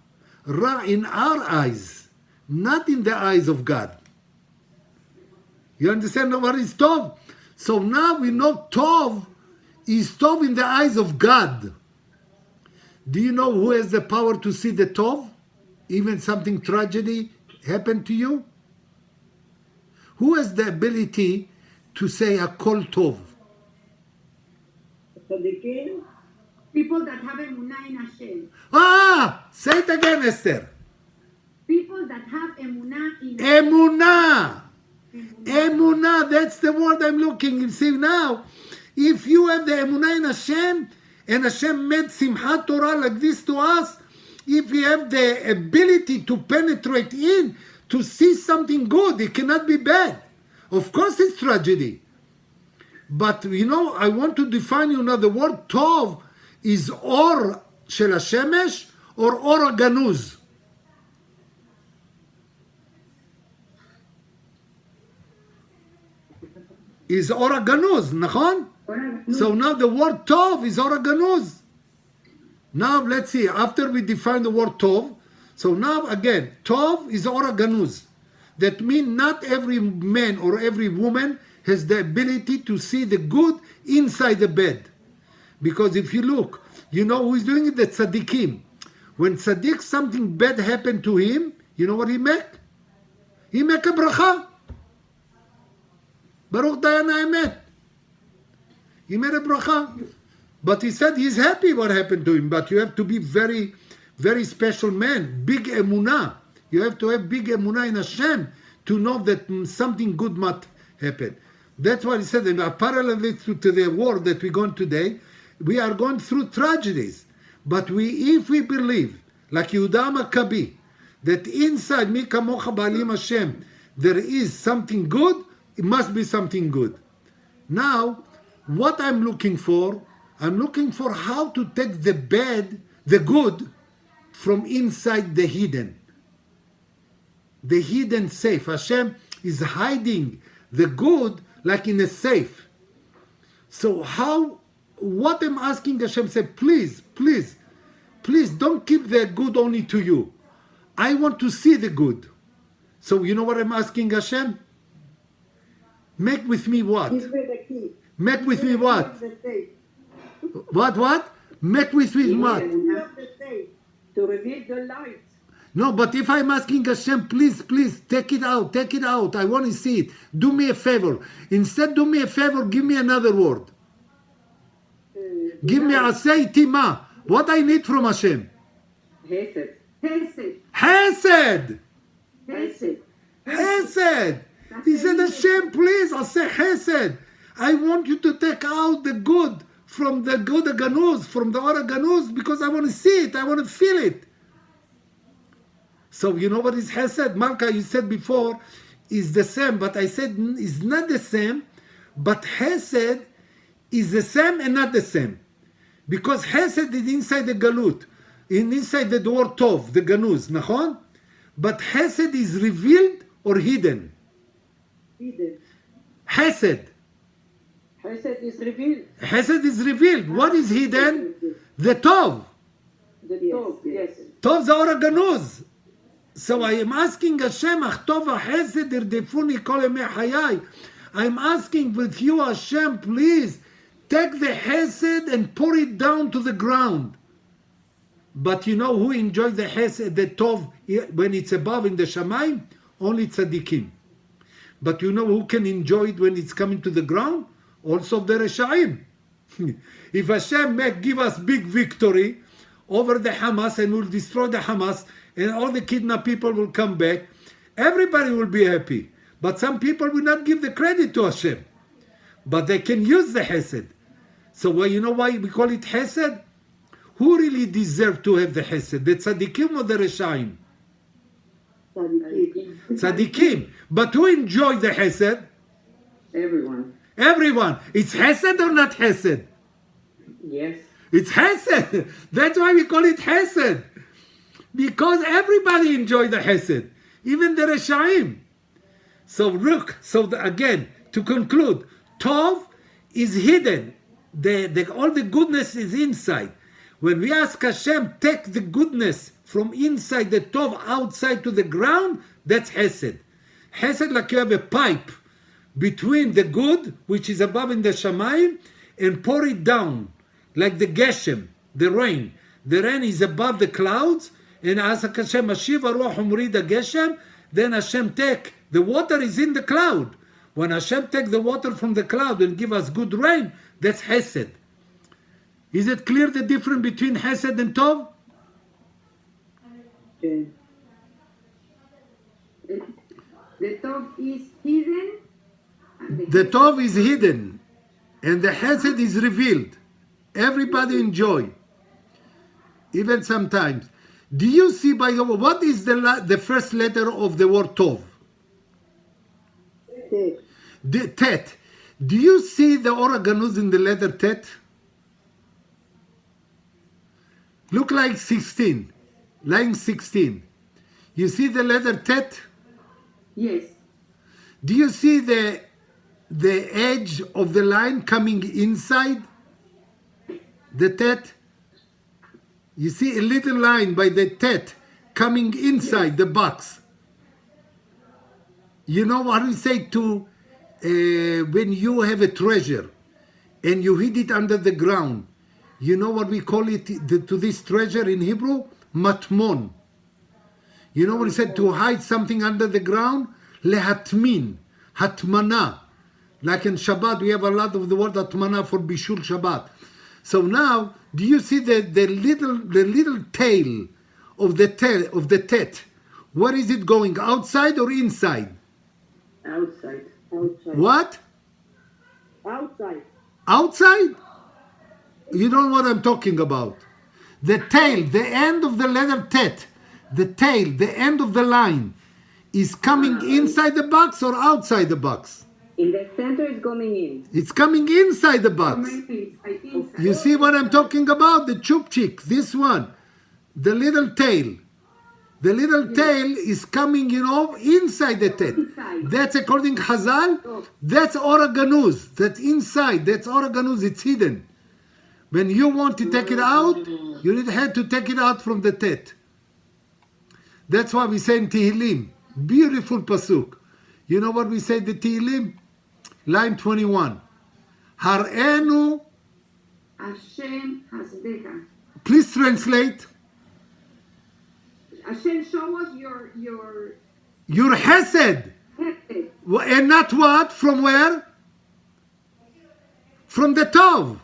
Ra in our eyes, not in the eyes of God. You understand what is Tov? So now we know Tov is Tov in the eyes of God. Do you know who has the power to see the Tov? Even something tragedy happened to you? Who has the ability to say Hakol Tov? צדיקים, People that have emunah in Hashem. Say it again, Esther. People that have emunah in Emunah. Emunah, that's the word I'm looking. You see now, if you have the emunah in Hashem, and Hashem made Simchat Torah like this to us, if you have the ability to penetrate in, to see something good, it cannot be bad. Of course it's tragedy. But you know, I want to define you now, the word Tov is or shel hashemesh or ganuz. Is or ganuz, nachon? So now the word Tov is or ganuz. Now let's see, after we define the word Tov, so now again, Tov is or ganuz. That means not every man or every woman has the ability to see the good inside the bed. Because if you look, you know who is doing it? The tzaddikim. When tzaddik, something bad happened to him, you know what he make? He make a bracha. Baruch Dayan Ha'emet. He made a bracha. But he said he's happy what happened to him. But you have to be very, very special man. Big emunah. You have to have big emunah in Hashem to know that something good might happen. That's why he said, in a parallel to the war that we're going today, we are going through tragedies. But if we believe, like Yehuda MAKABI, that inside Mi Kamocha Ba'alim Hashem, there is something good, it must be something good. Now, what I'm looking for how to take the bad, the good, from inside the hidden. The hidden safe. Hashem is hiding the good like in a safe. So what I'm asking Hashem, say, please, please, please don't keep the good only to you. I want to see the good. So you know what I'm asking Hashem? Make with me what? give me the key. Make with me what? The safe. What? Make with me what? Unlock the safe. To reveal the light. No, but if I'm asking Hashem, please, please, take it out. I want to see it. Do me a favor. Instead, do me a favor, give me another word. Give me Asay Tima. What I need from Hashem? Hesed. Hesed. Hesed. Hesed. Hesed. He said, Hashem, please, Asay Hesed. I want you to take out the good from the good ganuz, from the ora ganuz, because I want to see it. I want to feel it. So you know what is Hesed? Malka, you said before, is the same, but I said it's not the same, but Hesed is the same and not the same. Because Hesed is inside the Galut, inside the word Tov, the Ganuz, nachon? But Hesed is revealed or hidden? Hidden. Hesed. Hesed is revealed. Hesed is revealed. What is hidden? The Tov. The Tov, yes. Tov זה אור הגנוז. So I am asking Hashem, אך טוב החסד ירדפוני כל ימי חיי. I'm asking with you, Hashem, please, take the Hesed and pour it down to the ground. But you know who enjoys the Hesed, the Tov, when it's above in the Shamayim? Only Tzaddikim. But you know who can enjoy it when it's coming to the ground? Also the Reshaim. If Hashem give us big victory over the Hamas and will destroy the Hamas and all the kidnapped people will come back, everybody will be happy. But some people will not give the credit to Hashem. But they can use the Hesed. So well, you know why we call it Hesed? Who really deserve to have the Hesed? The Tzaddikim or the Reshaim? Tzaddikim. But who enjoy the Hesed? Everyone. Everyone. It's Hesed or not Hesed? Yes. It's Hesed. That's why we call it Hesed. Because everybody enjoy the Hesed. Even the Reshaim. So look, again, to conclude, Tov is hidden. All the goodness is inside. When we ask Hashem, take the goodness from inside the Tov outside to the ground, that's Hesed. Hesed, like you have a pipe between the good, which is above in the Shamayim, and pour it down, like the Geshem, the rain. The rain is above the clouds, and ask Hashem, Mashiva Ruach Umrida Geshem, then Hashem take, the water is in the cloud. When Hashem take the water from the cloud and give us good rain, that's Hesed. Is it clear the difference between Hesed and Tov? Okay. The top is hidden. And The Tov is hidden, and the Hesed is revealed. Everybody enjoy. Even sometimes. Do you see, by the way, what is the first letter of the word Tov? The Tet. Do you see the Oraganuz in the letter Tet? Look like 16. Line 16. You see the letter Tet? yes. Do you see the edge of the line coming inside the Tet? You see a little line by the Tet coming inside the box. You know what we say to when you have a treasure and you hid it under the ground. You know what we call it to this treasure in Hebrew? Matmon. You know what he said to hide something under the ground? Lehatmin. Hatmana. Like in Shabbat, we have a lot of the word Hatmana for Bishul Shabbat. So now, do you see the little tail of the Tet? Where is it going? Outside or inside? Outside. What? Outside. Outside? You don't know what I'm talking about. The tail, the end of the letter Tet, the tail, the end of the line, is coming inside the box or outside the box? In the center is coming in. It's coming inside the box. I think so. You see what I'm talking about? The chupchik, this one, the little tail. The little tail is coming, inside the Tet. Inside. That's according to Hazal. That's Oraganuz. That's inside. That's Oraganuz. It's hidden. When you want to take it out, you had to take it out from the Tet. That's why we say in Tehillim, beautiful pasuk. You know what we say in the Tehillim? Line 21. Har'enu. Hashem Hasdecha. Please translate. Hashem, show us your Your Hesed. hesed. And not what? From where? From the Tov.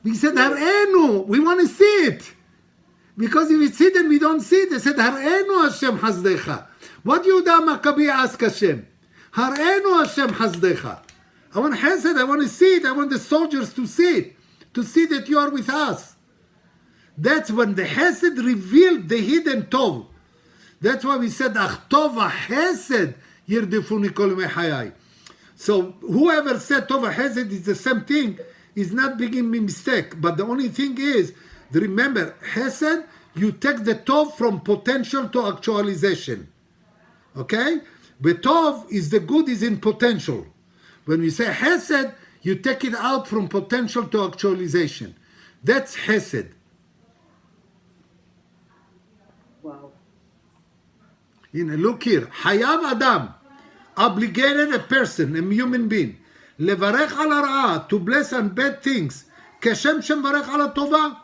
We said Har'enu. We want to see it. Because if it's hidden, we don't see it. They said Har'enu Hashem Hasdecha. What Yehuda MAKABI ask Hashem? Har'enu Hashem Hasdecha. I want Hesed. I want to see it. I want the soldiers to see it. To see that you are with us. That's when the Hesed revealed the hidden Tov. That's why we said Ach Tova Hesed Yirdefuni Kol Yemei Hayai. So whoever said Tova Hesed is the same thing, is not making me mistake. But the only thing is, remember, Hesed, you take the Tov from potential to actualization. Okay? But Tov is the good is in potential. When we say Hesed, you take it out from potential to actualization. That's Hesed. Wow. Look here. Hayav Adam, obligated a person, a human being, levarech al hara'ah, to bless on bad things, kashem shemarech al tova.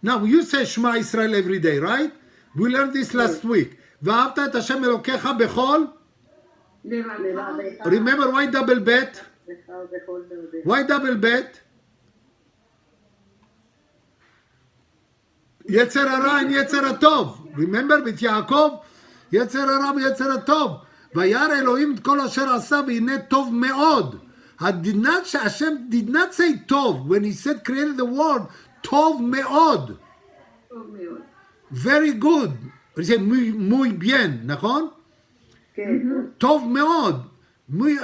Now you say Shema Israel every day, right? We learned this last week. ואהבת את השם אלוקיך בכל. Levadecha. Remember why double bet? Why double bet? יצר הרע and יצר הטוב. Remember with יעקב? יצר הרע ויצר הטוב. וירא אלוהים את כל אשר עשה והנה טוב מאוד. Hashem did not say טוב. When he said created the world, טוב מאוד. טוב מאוד. Very good. He said muy bien, נכון? כן. טוב מאוד.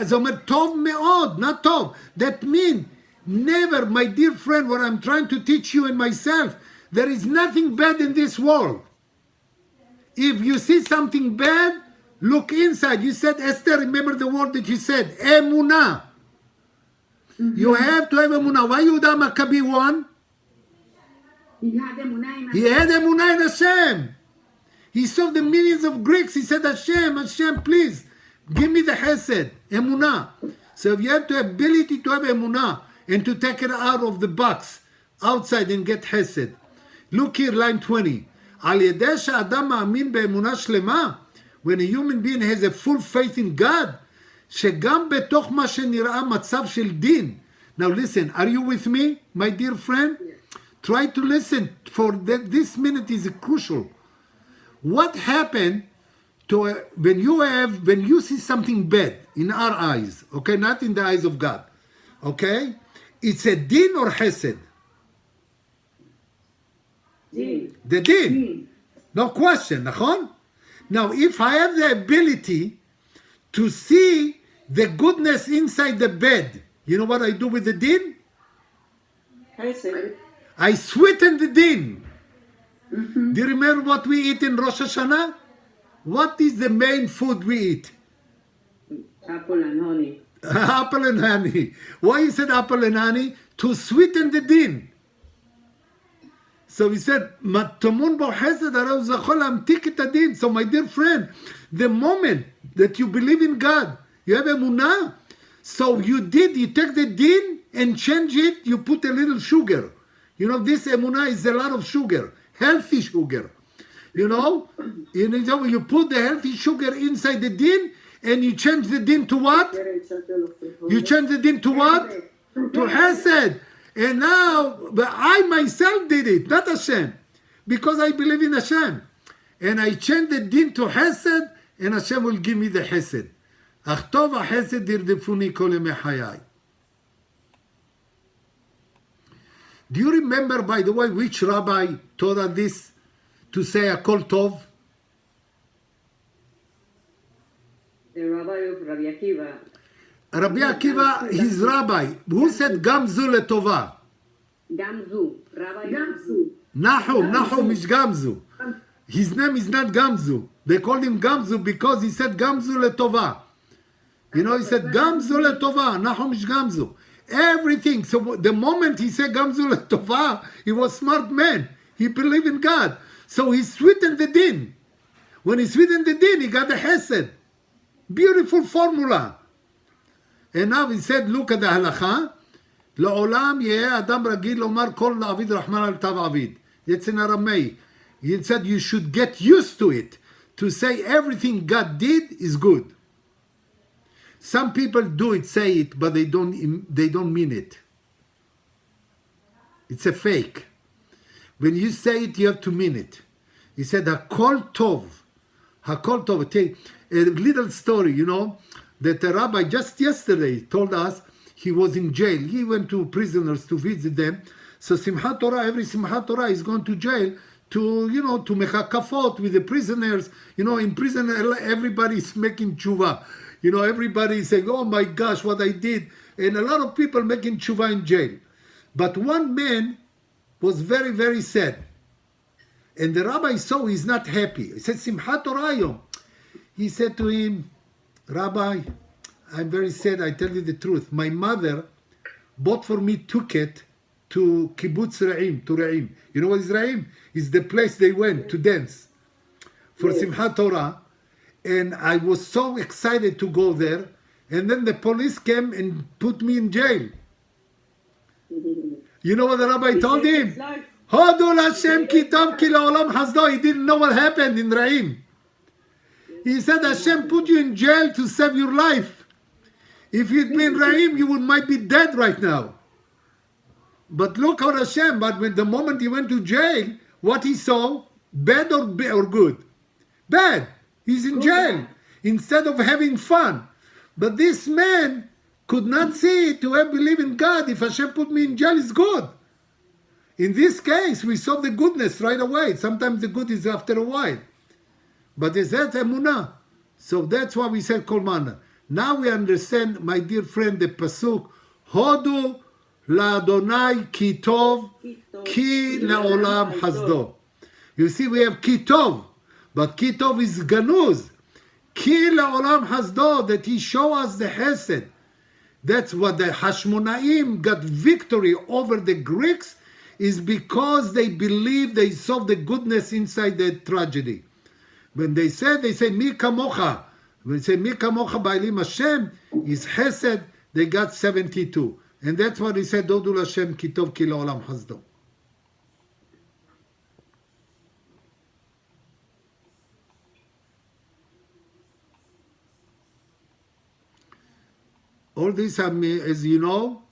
זה אומר טוב מאוד, not טוב. That means never, my dear friend, what I'm trying to teach you and myself, there is nothing bad in this world. If you see something bad, look inside. You said, Esther, remember the word that you said, emunah. You have to have emunah. Why Yehuda MAKABI won? He had אמונה in He had emunah in Hashem. He saw the millions of Greeks. He said, Hashem, Hashem, please, give me the chesed, emunah. So if you have the ability to have emunah and to take it out of the box, outside and get chesed. Look here, line 20. על ידי שאדם מאמין באמונה שלמה, when a human being has a full faith in God, שגם בתוך מה שנראה מצב של דין. Now listen, are you with me, my dear friend? Try to listen, for this minute is crucial. What happened to when you see something bad in our eyes, okay, not in the eyes of God, okay? It's a din or chesed? Din. The din. No question, נכון? Now, if I have the ability to see the goodness inside the bed, you know what I do with the din? Chesed. I sweeten the din. Do you remember what we eat in Rosh Hashanah? What is the main food we eat? Apple and honey. Apple and honey. Why you said apple and honey? To sweeten the din. So he said, "Matamun bo chesed harav zachol amtik et adin." So my dear friend, the moment that you believe in God, you have emunah. So you take the din and change it, you put a little sugar. You know, this emunah is a lot of sugar, healthy sugar. You know, you put the healthy sugar inside the din and you change the din to what? You change the din to what? To chesed. And now, but I myself did it, not Hashem, because I believe in Hashem. And I changed the din to chesed, and Hashem will give me the chesed. אך טוב החסד ירדפוני כל ימי חיי. Do you remember, by the way, which rabbi taught us this to say הכל טוב? The rabbi of Rabbi Akiva. Rabbi Akiva, his rabbi, who said גם זו לטובה? גם זו. Rabbi גם זו. Nahum is Gamzu. His name is not Gamzu. They called him Gamzu because he said Gamzu letova. You know, he said Gamzu letova. Nahum is Gamzu. Everything. So the moment he said Gamzu letova, he was a smart man. He believed in God. So he sweetened the din. When he sweetened the din, he got the chesed. Beautiful formula. And now he said, look at the halacha. לעולם יהיה אדם רגיל לומר כל לעביד רחמן על תו עביד. It's in Aramaic. He said you should get used to it. To say everything God did is good. Some people do it, say it, but they don't mean it. It's a fake. When you say it, you have to mean it. He said, Hakol Tov. Hakol Tov. Take a little story, you know, that the rabbi just yesterday told us he was in jail. He went to prisoners to visit them. So Simchat Torah, every Simchat Torah is going to jail to, you know, to make a kafot with the prisoners. You know, in prison, everybody is making tshuva. You know, everybody is saying, oh my gosh, what I did. And a lot of people making tshuva in jail. But one man was very, very sad. And the rabbi saw he's not happy. He said, Simchat Torah Yom. He said to him, Rabbi, I'm very sad, I tell you the truth. My mother bought for me ticket to Kibbutz Re'im, to Re'im. You know what is Re'im? It's the place they went to dance for Simchat Torah. And I was so excited to go there. And then the police came and put me in jail. You know what the rabbi told him? Hodul Hashem ki tov ki la'olam hasdo. He didn't know what happened in Re'im. He said, Hashem put you in jail to save your life. If you'd been Rahim, you might be dead right now. But look how Hashem, but when the moment he went to jail, what he saw, bad or good? Bad. He's in jail instead of having fun. But this man could not see to have believe in God. If Hashem put me in jail, it's good. In this case, we saw the goodness right away. Sometimes the good is after a while. But is that emunah? So that's why we said kol mana. Now we understand, my dear friend, the pasuk, Hodu la'Adonai ki tov, ki le'olam hasdo. You see, we have ki tov, but ki tov is ganuz. Ki le'olam hasdo, that he show us the hesed. That's what the Hashmonaim got victory over the Greeks, is because they believe they saw the goodness inside the tragedy. When they say Mi kamocha. When they say Mi kamocha ba'elim Hashem, is Hesed, they got 72. And that's what he said, Dodul Hashem kitov ki le'olam hasdo. All this, as you know,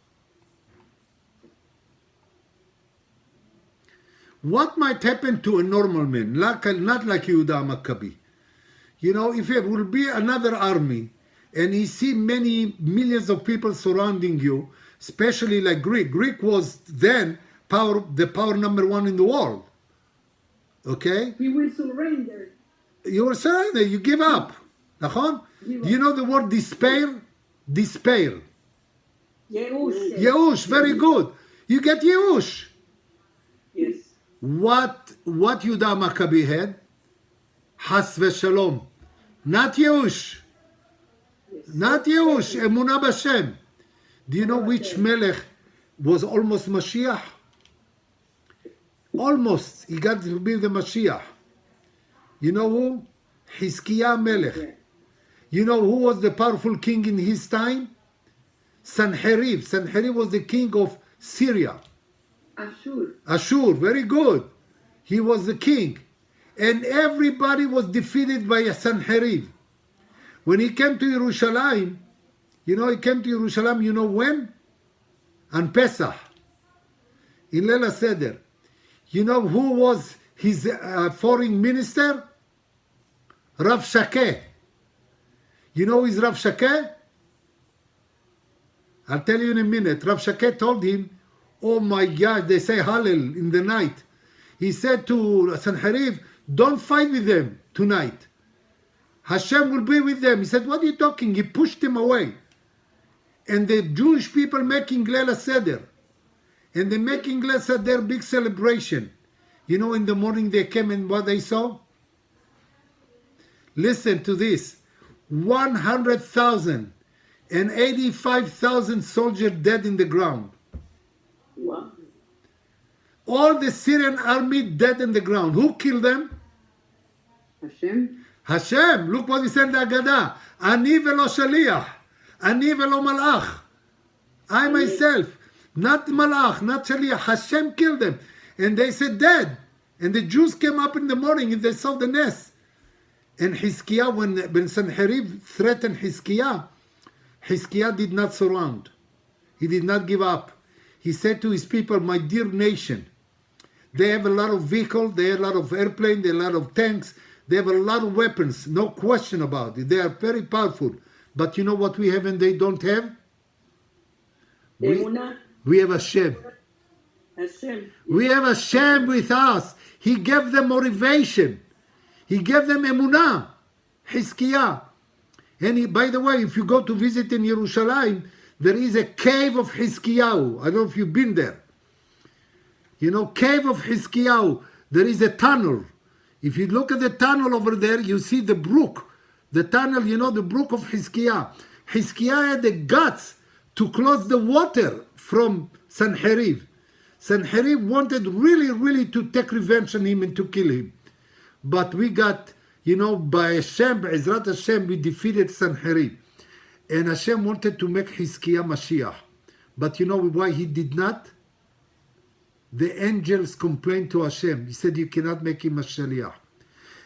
what might happen to a normal man, not like Yehuda MAKABI. You know, if there will be another army, and you see many millions of people surrounding you, especially like Greek. Greek was then the power number one in the world. Okay? He will surrender. You will surrender, you give up. Do you know the word despair? Despair. Yehush. Yehush, very good. You get Yehush. Yes. What Yehuda MAKABI had? Has v'shalom. Not Yehush. Not Yehush. Emunah b'Hashem. Do you know which Melech was almost Mashiach? Almost. He got to be the Mashiach. You know who? Hizkiah Melech. You know who was the powerful king in his time? Sanherib. Sanherib was the king of Syria. Ashur, very good. He was the king. And everybody was defeated by Sanherib. When he came to Yerushalayim, you know when? On Pesach. In Leil HaSeder. You know who was his foreign minister? Rav Shakeh. You know who is Rav Shakeh? I'll tell you in a minute. Rav Shakeh told him, oh my God, they say Hallel in the night. He said to Sanherib, don't fight with them tonight. Hashem will be with them. He said, what are you talking? He pushed him away. And the Jewish people making Leil HaSeder. And they making Leil HaSeder big celebration. You know, in the morning they came and what they saw? Listen to this. 100,000 and 85,000 soldiers dead in the ground. Wow. All the Syrian army dead in the ground. Who killed them? Hashem. Hashem. Look what he said in the Agadah. Ani velo shaliach. Ani velo malach. I myself. Not malach, not shaliach. Hashem killed them. And they said dead. And the Jews came up in the morning and they saw the nest. And Hizkiah, when Sanherib threatened Hizkiah did not surround. He did not give up. He said to his people, my dear nation, they have a lot of vehicles, they have a lot of airplanes, they have a lot of tanks, they have a lot of weapons, no question about it. They are very powerful. But you know what we have and they don't have? We have Hashem. We have Hashem with us. He gave them motivation. He gave them emunah, Hizkiah. And by the way, if you go to visit in Yerushalayim, there is a cave of Hizkiyahu. I don't know if you've been there. You know, cave of Hizkiyahu. There is a tunnel. If you look at the tunnel over there, you see the brook. The tunnel, you know, the brook of Hizkiah. Hizkiah had the guts to close the water from Sanherib. Sanherib wanted really to take revenge on him and to kill him. But we got, you know, by Hashem, by Ezrat Hashem, we defeated Sanherib. And Hashem wanted to make Hizkiah Mashiach. But you know why he did not? The angels complained to Hashem. He said, you cannot make him a Shaliach.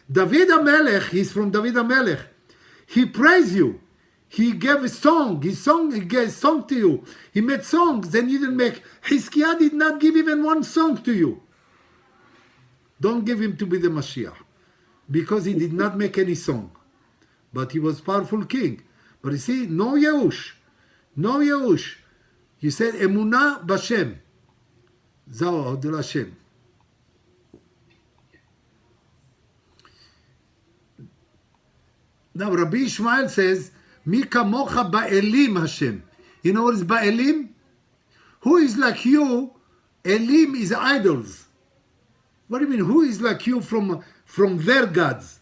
David HaMelech, he's from David HaMelech. He praised you. He gave a song. He gave a song to you. He made songs. Then you didn't make. Hizkiah did not give even one song to you. Don't give him to be the Mashiach, because he did not make any song. But he was powerful king. But you see, no Yehush. No Yehush. He said, Emunah Bashem. Zao Adul Hashem. Now Rabbi Ishmael says, Mi kamocha ba'elim Hashem. You know what is ba'elim? Who is like you? Elim is idols. What do you mean? Who is like you from their gods?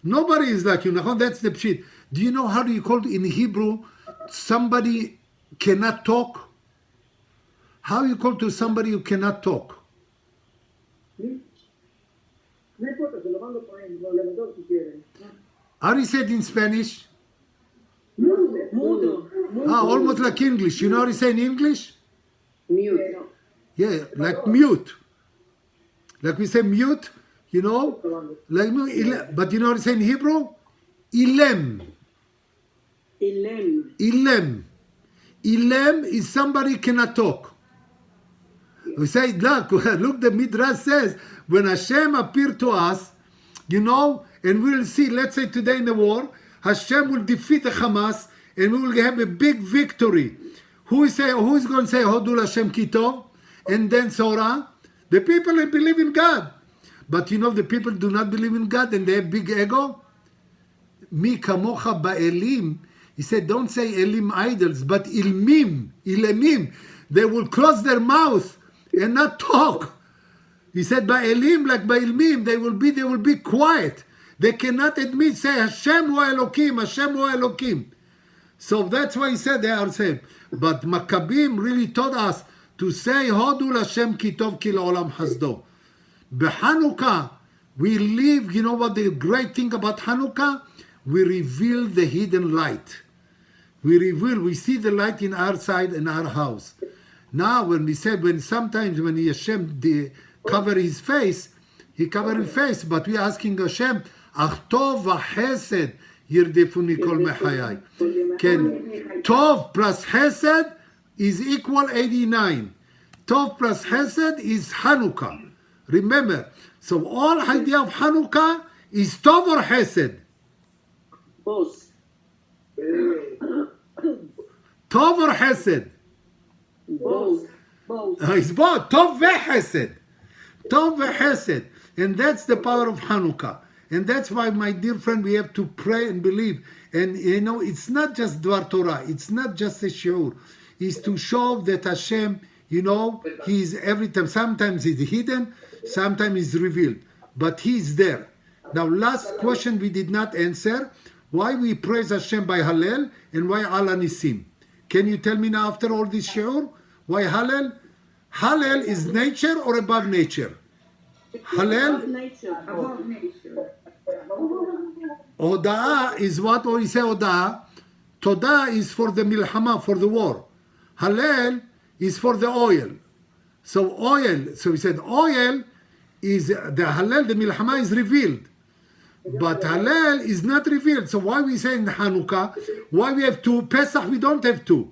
Nobody is like you. That's the pshit. Do you know how do you call it in Hebrew? Somebody cannot talk. How you call to somebody who cannot talk? How do you say it in Spanish? Mudo. Almost like English. You know how you say in English? Mute. Yeah, like mute. Like we say mute, you know? Like but you know what you say in Hebrew? Ilem. Ilem. Ilem. Ilem is somebody cannot talk. We say, look, the Midrash says, when Hashem appeared to us, you know, and we'll see, let's say today in the war, Hashem will defeat the Hamas, and we will have a big victory. Who is going to say, Hodul Hashem Kitov? And then Sorah? The people that believe in God. But you know, the people do not believe in God, and they have big ego. Mi kamocha ba'elim. He said, don't say elim idols, but ilmim, ilemim. They will close their mouth and not talk. He said, ba'elim, like ba'ilmim, they will be quiet. They cannot admit, say, Hashem wa Elokim, Hashem wa Elokim. So that's why he said they are saved. But MAKABIM really taught us to say, Hodul Hashem kitov ki la'olam hasdo. B'Hanukkah, we live, you know what the great thing about Hanukkah? We reveal the hidden light. We see the light in our side, in our house. Now, when we said, sometimes when Hashem cover his face, he cover his face, but we asking Hashem, Ach tov v'chesed yirdefuni kol mechayai. Tov plus chesed is equal 89. Tov plus chesed is Hanukkah. Remember, so all idea of Hanukkah is Tov or chesed? Both. Tov or chesed? Both. It's both. Tov v'chesed. Tov v'chesed. And that's the power of Hanukkah. And that's why, my dear friend, we have to pray and believe. And you know, it's not just Dvar Torah. It's not just a shiur. It's to show that Hashem, you know, He is every time. Sometimes He's hidden, sometimes He's revealed. But He is there. Now, last question we did not answer. Why we praise Hashem by Hallel and why Al Hanisim? Can you tell me now after all this shiur? Why Hallel? Hallel is nature or above nature? Hallel? Above nature. Odaa is what? Or you say Odaa? Todah is for the milhama, for the war. Hallel is for the oil. So oil, so we said oil is, the Hallel, the milhama is revealed. But Hallel is not revealed. So why we say in Hanukkah, why we have two? Pesach we don't have two.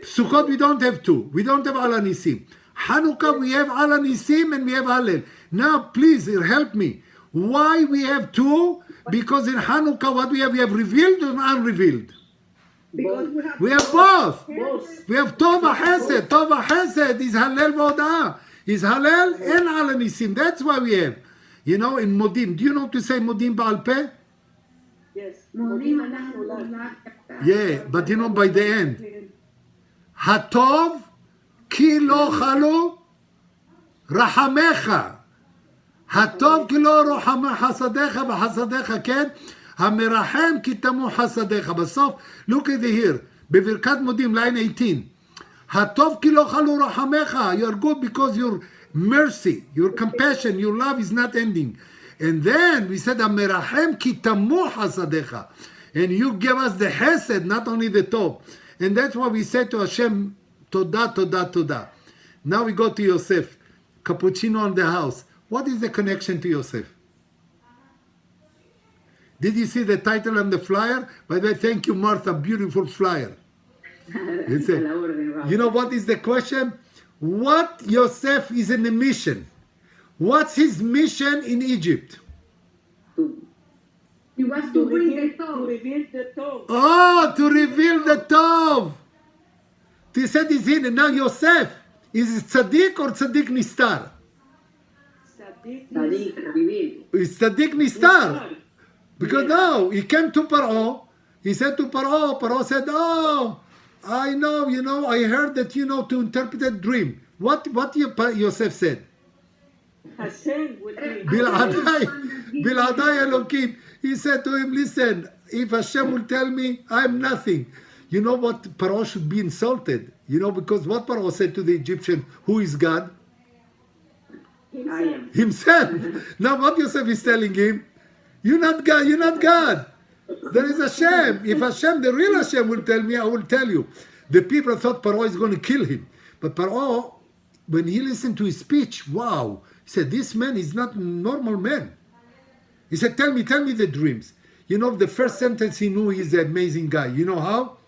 Sukkot we don't have two. We don't have Al Hanisim. Hanukkah we have Al Hanisim and we have Hallel. Now please help me. Why we have two? Because in Hanukkah what we have revealed and unrevealed. Because We have both. Both. We have Tova Chesed. Tova Chesed is Hallel v'Odah. Is Hallel and Al Hanisim. That's why we have. You know, in Modim. Do you know to say Modim Ba'al Peh? Yes. מודים אנחנו לך. Yeah, but you know by the end. Hatov ki lo chalu rahamecha. Hatov ki lo hasadecha v'hasadecha ken. המרחם כי תמו חסדיך. בסוף, look at it here. בברכת מודים, line 18. הטוב כי לא חלו רחמך. You are good because your mercy, your compassion, your love is not ending. And then we said, המרחם כי תמו חסדיך. And you give us the chesed, not only the top. And that's why we say to Hashem, toda, toda, toda. Now we go to Yosef. Cappuccino on the house. What is the connection to Yosef? Did you see the title and the flyer? By the way, thank you, Martha. Beautiful flyer. It's A la orden, Rabbi. you know what is the question? What Yosef is in the mission? What's his mission in Egypt? He was To to bring the reveal Torah. the Torah. Oh, to reveal the Tov. He said he's in. And now Yosef, is it Tzaddik or Tzaddik Nistar? Sadik, reveal. It's Tzaddik Nistar. Because now he came to Paro. He said to Paro, Paro said, oh, I know, I heard that you know to interpret a dream. What Yosef said? Hashem will be. Biladai Elokim. He said to him, listen, if Hashem will tell me, I'm nothing. You know what? Paro should be insulted. Because what Paro said to the Egyptian, who is God? I am. Himself. Now what Yosef is telling him, you're not God, you're not God. There is Hashem. If Hashem, the real Hashem will tell me, I will tell you. The people thought Paro is going to kill him. But Paro, when he listened to his speech, wow. He said, this man is not a normal man. He said, tell me the dreams. The first sentence he knew he's an amazing guy. You know how?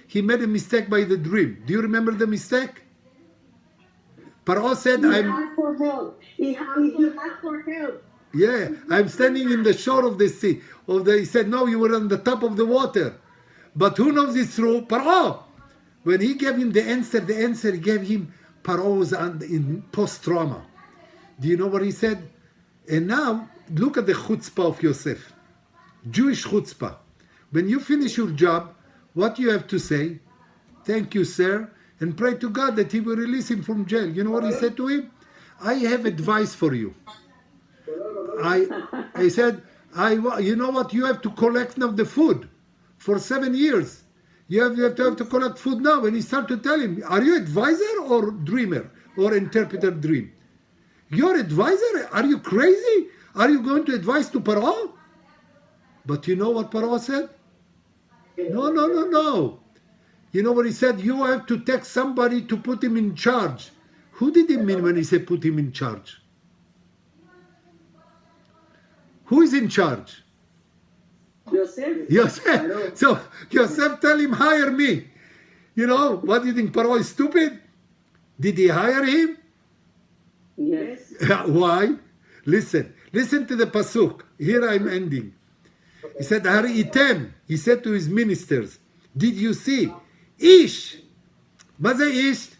He made a mistake by the dream. Do you remember the mistake? Paro said, He asked for help. He asked for help. Yeah, I'm standing in the shore of the sea. He said, no, you were on the top of the water. But who knows it's true? Paro. When he gave him the answer he gave him, Paro was in post-trauma. Do you know what he said? And now, look at the chutzpah of Yosef. Jewish chutzpah. When you finish your job, what you have to say? Thank you, sir. And pray to God that he will release him from jail. You know what he said to him? I have advice for you. I said, you know what? You have to collect now the food for 7 years. You have to collect food now. And he started to tell him, are you advisor or dreamer or interpreter dream? You're advisor? Are you crazy? Are you going to advise to Paro? But you know what Paro said? No. You know what he said? You have to take somebody to put him in charge. Who did he mean when he said put him in charge? Who is in charge? Yosef. So Yosef tell him, hire me. What do you think? Paro is stupid? Did he hire him? Yes. Why? Listen to the pasuk. Here I'm ending. He said, Hari'item. He said to his ministers, did you see? Ish. מה זה ish?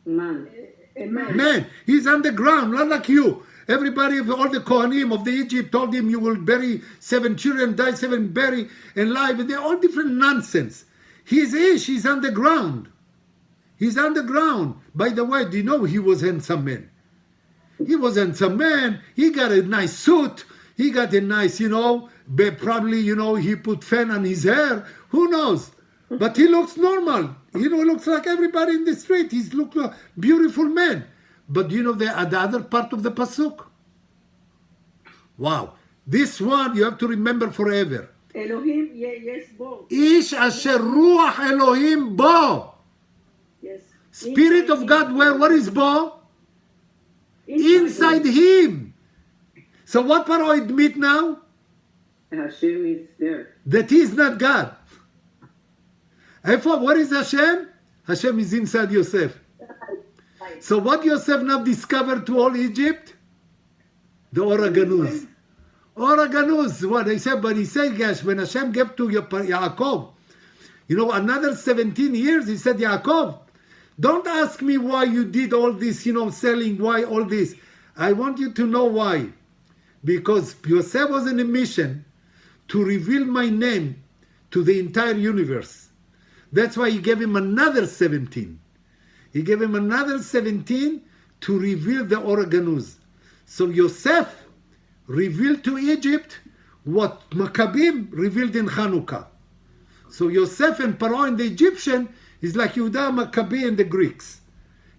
Man. Man. He's on the ground, not like you. Everybody, all the Kohanim of the Egypt told him you will bury 7 children, die 7, bury, and live. And they're all different nonsense. He's ish. He's on the ground. He's on the ground. By the way, do you know he was handsome man? He was handsome man. He got a nice suit. He got a nice, probably, he put fan on his hair. Who knows? But he looks normal. Looks like everybody in the street. He's look like a beautiful man. But the other part of the pasuk? Wow. This one you have to remember forever. Elohim, yes, bo. Ish asher ruach Elohim bo. Yes. Spirit of God, what is bo? Inside him. So what Paro admit now? Hashem is there. That he is not God. What is Hashem? Hashem is inside Yosef. So what Yosef now discovered to all Egypt? The Oraganuz. Oraganuz. What they said, but he said, gosh, when Hashem gave to Yaakov, another 17 years, he said, Yaakov, don't ask me why you did all this, selling, why all this. I want you to know why. Because Yosef was in a mission to reveal my name to the entire universe. That's why he gave him another 17. He gave him another 17 to reveal the Oraganuz. So Yosef revealed to Egypt what MAKABI revealed in Hanukkah. So Yosef and Paro and the Egyptian is like Yehuda MAKABI and the Greeks.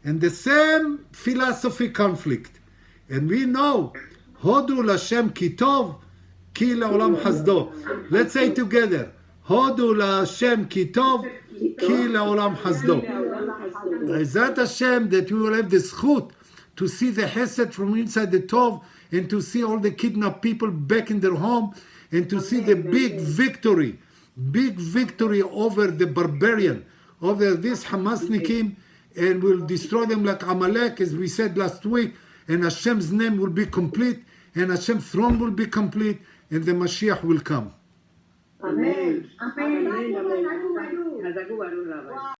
And the same philosophy conflict. And we know, Hodu Lashem Kitov, Ki La'olam Hasdo. Let's say together, Hodu Lashem Kitov, Ki La'olam Hasdo. Be'ezrat Hashem, that we will have the zchut to see the chesed from inside the Tov and to see all the kidnapped people back in their home and to see the big victory over the barbarian, over this Hamasnikim, and will destroy them like Amalek, as we said last week, and Hashem's name will be complete, and Hashem's throne will be complete, and the Mashiach will come. Amen. Amen. Amen. Hazaku Baruch, Rabbi.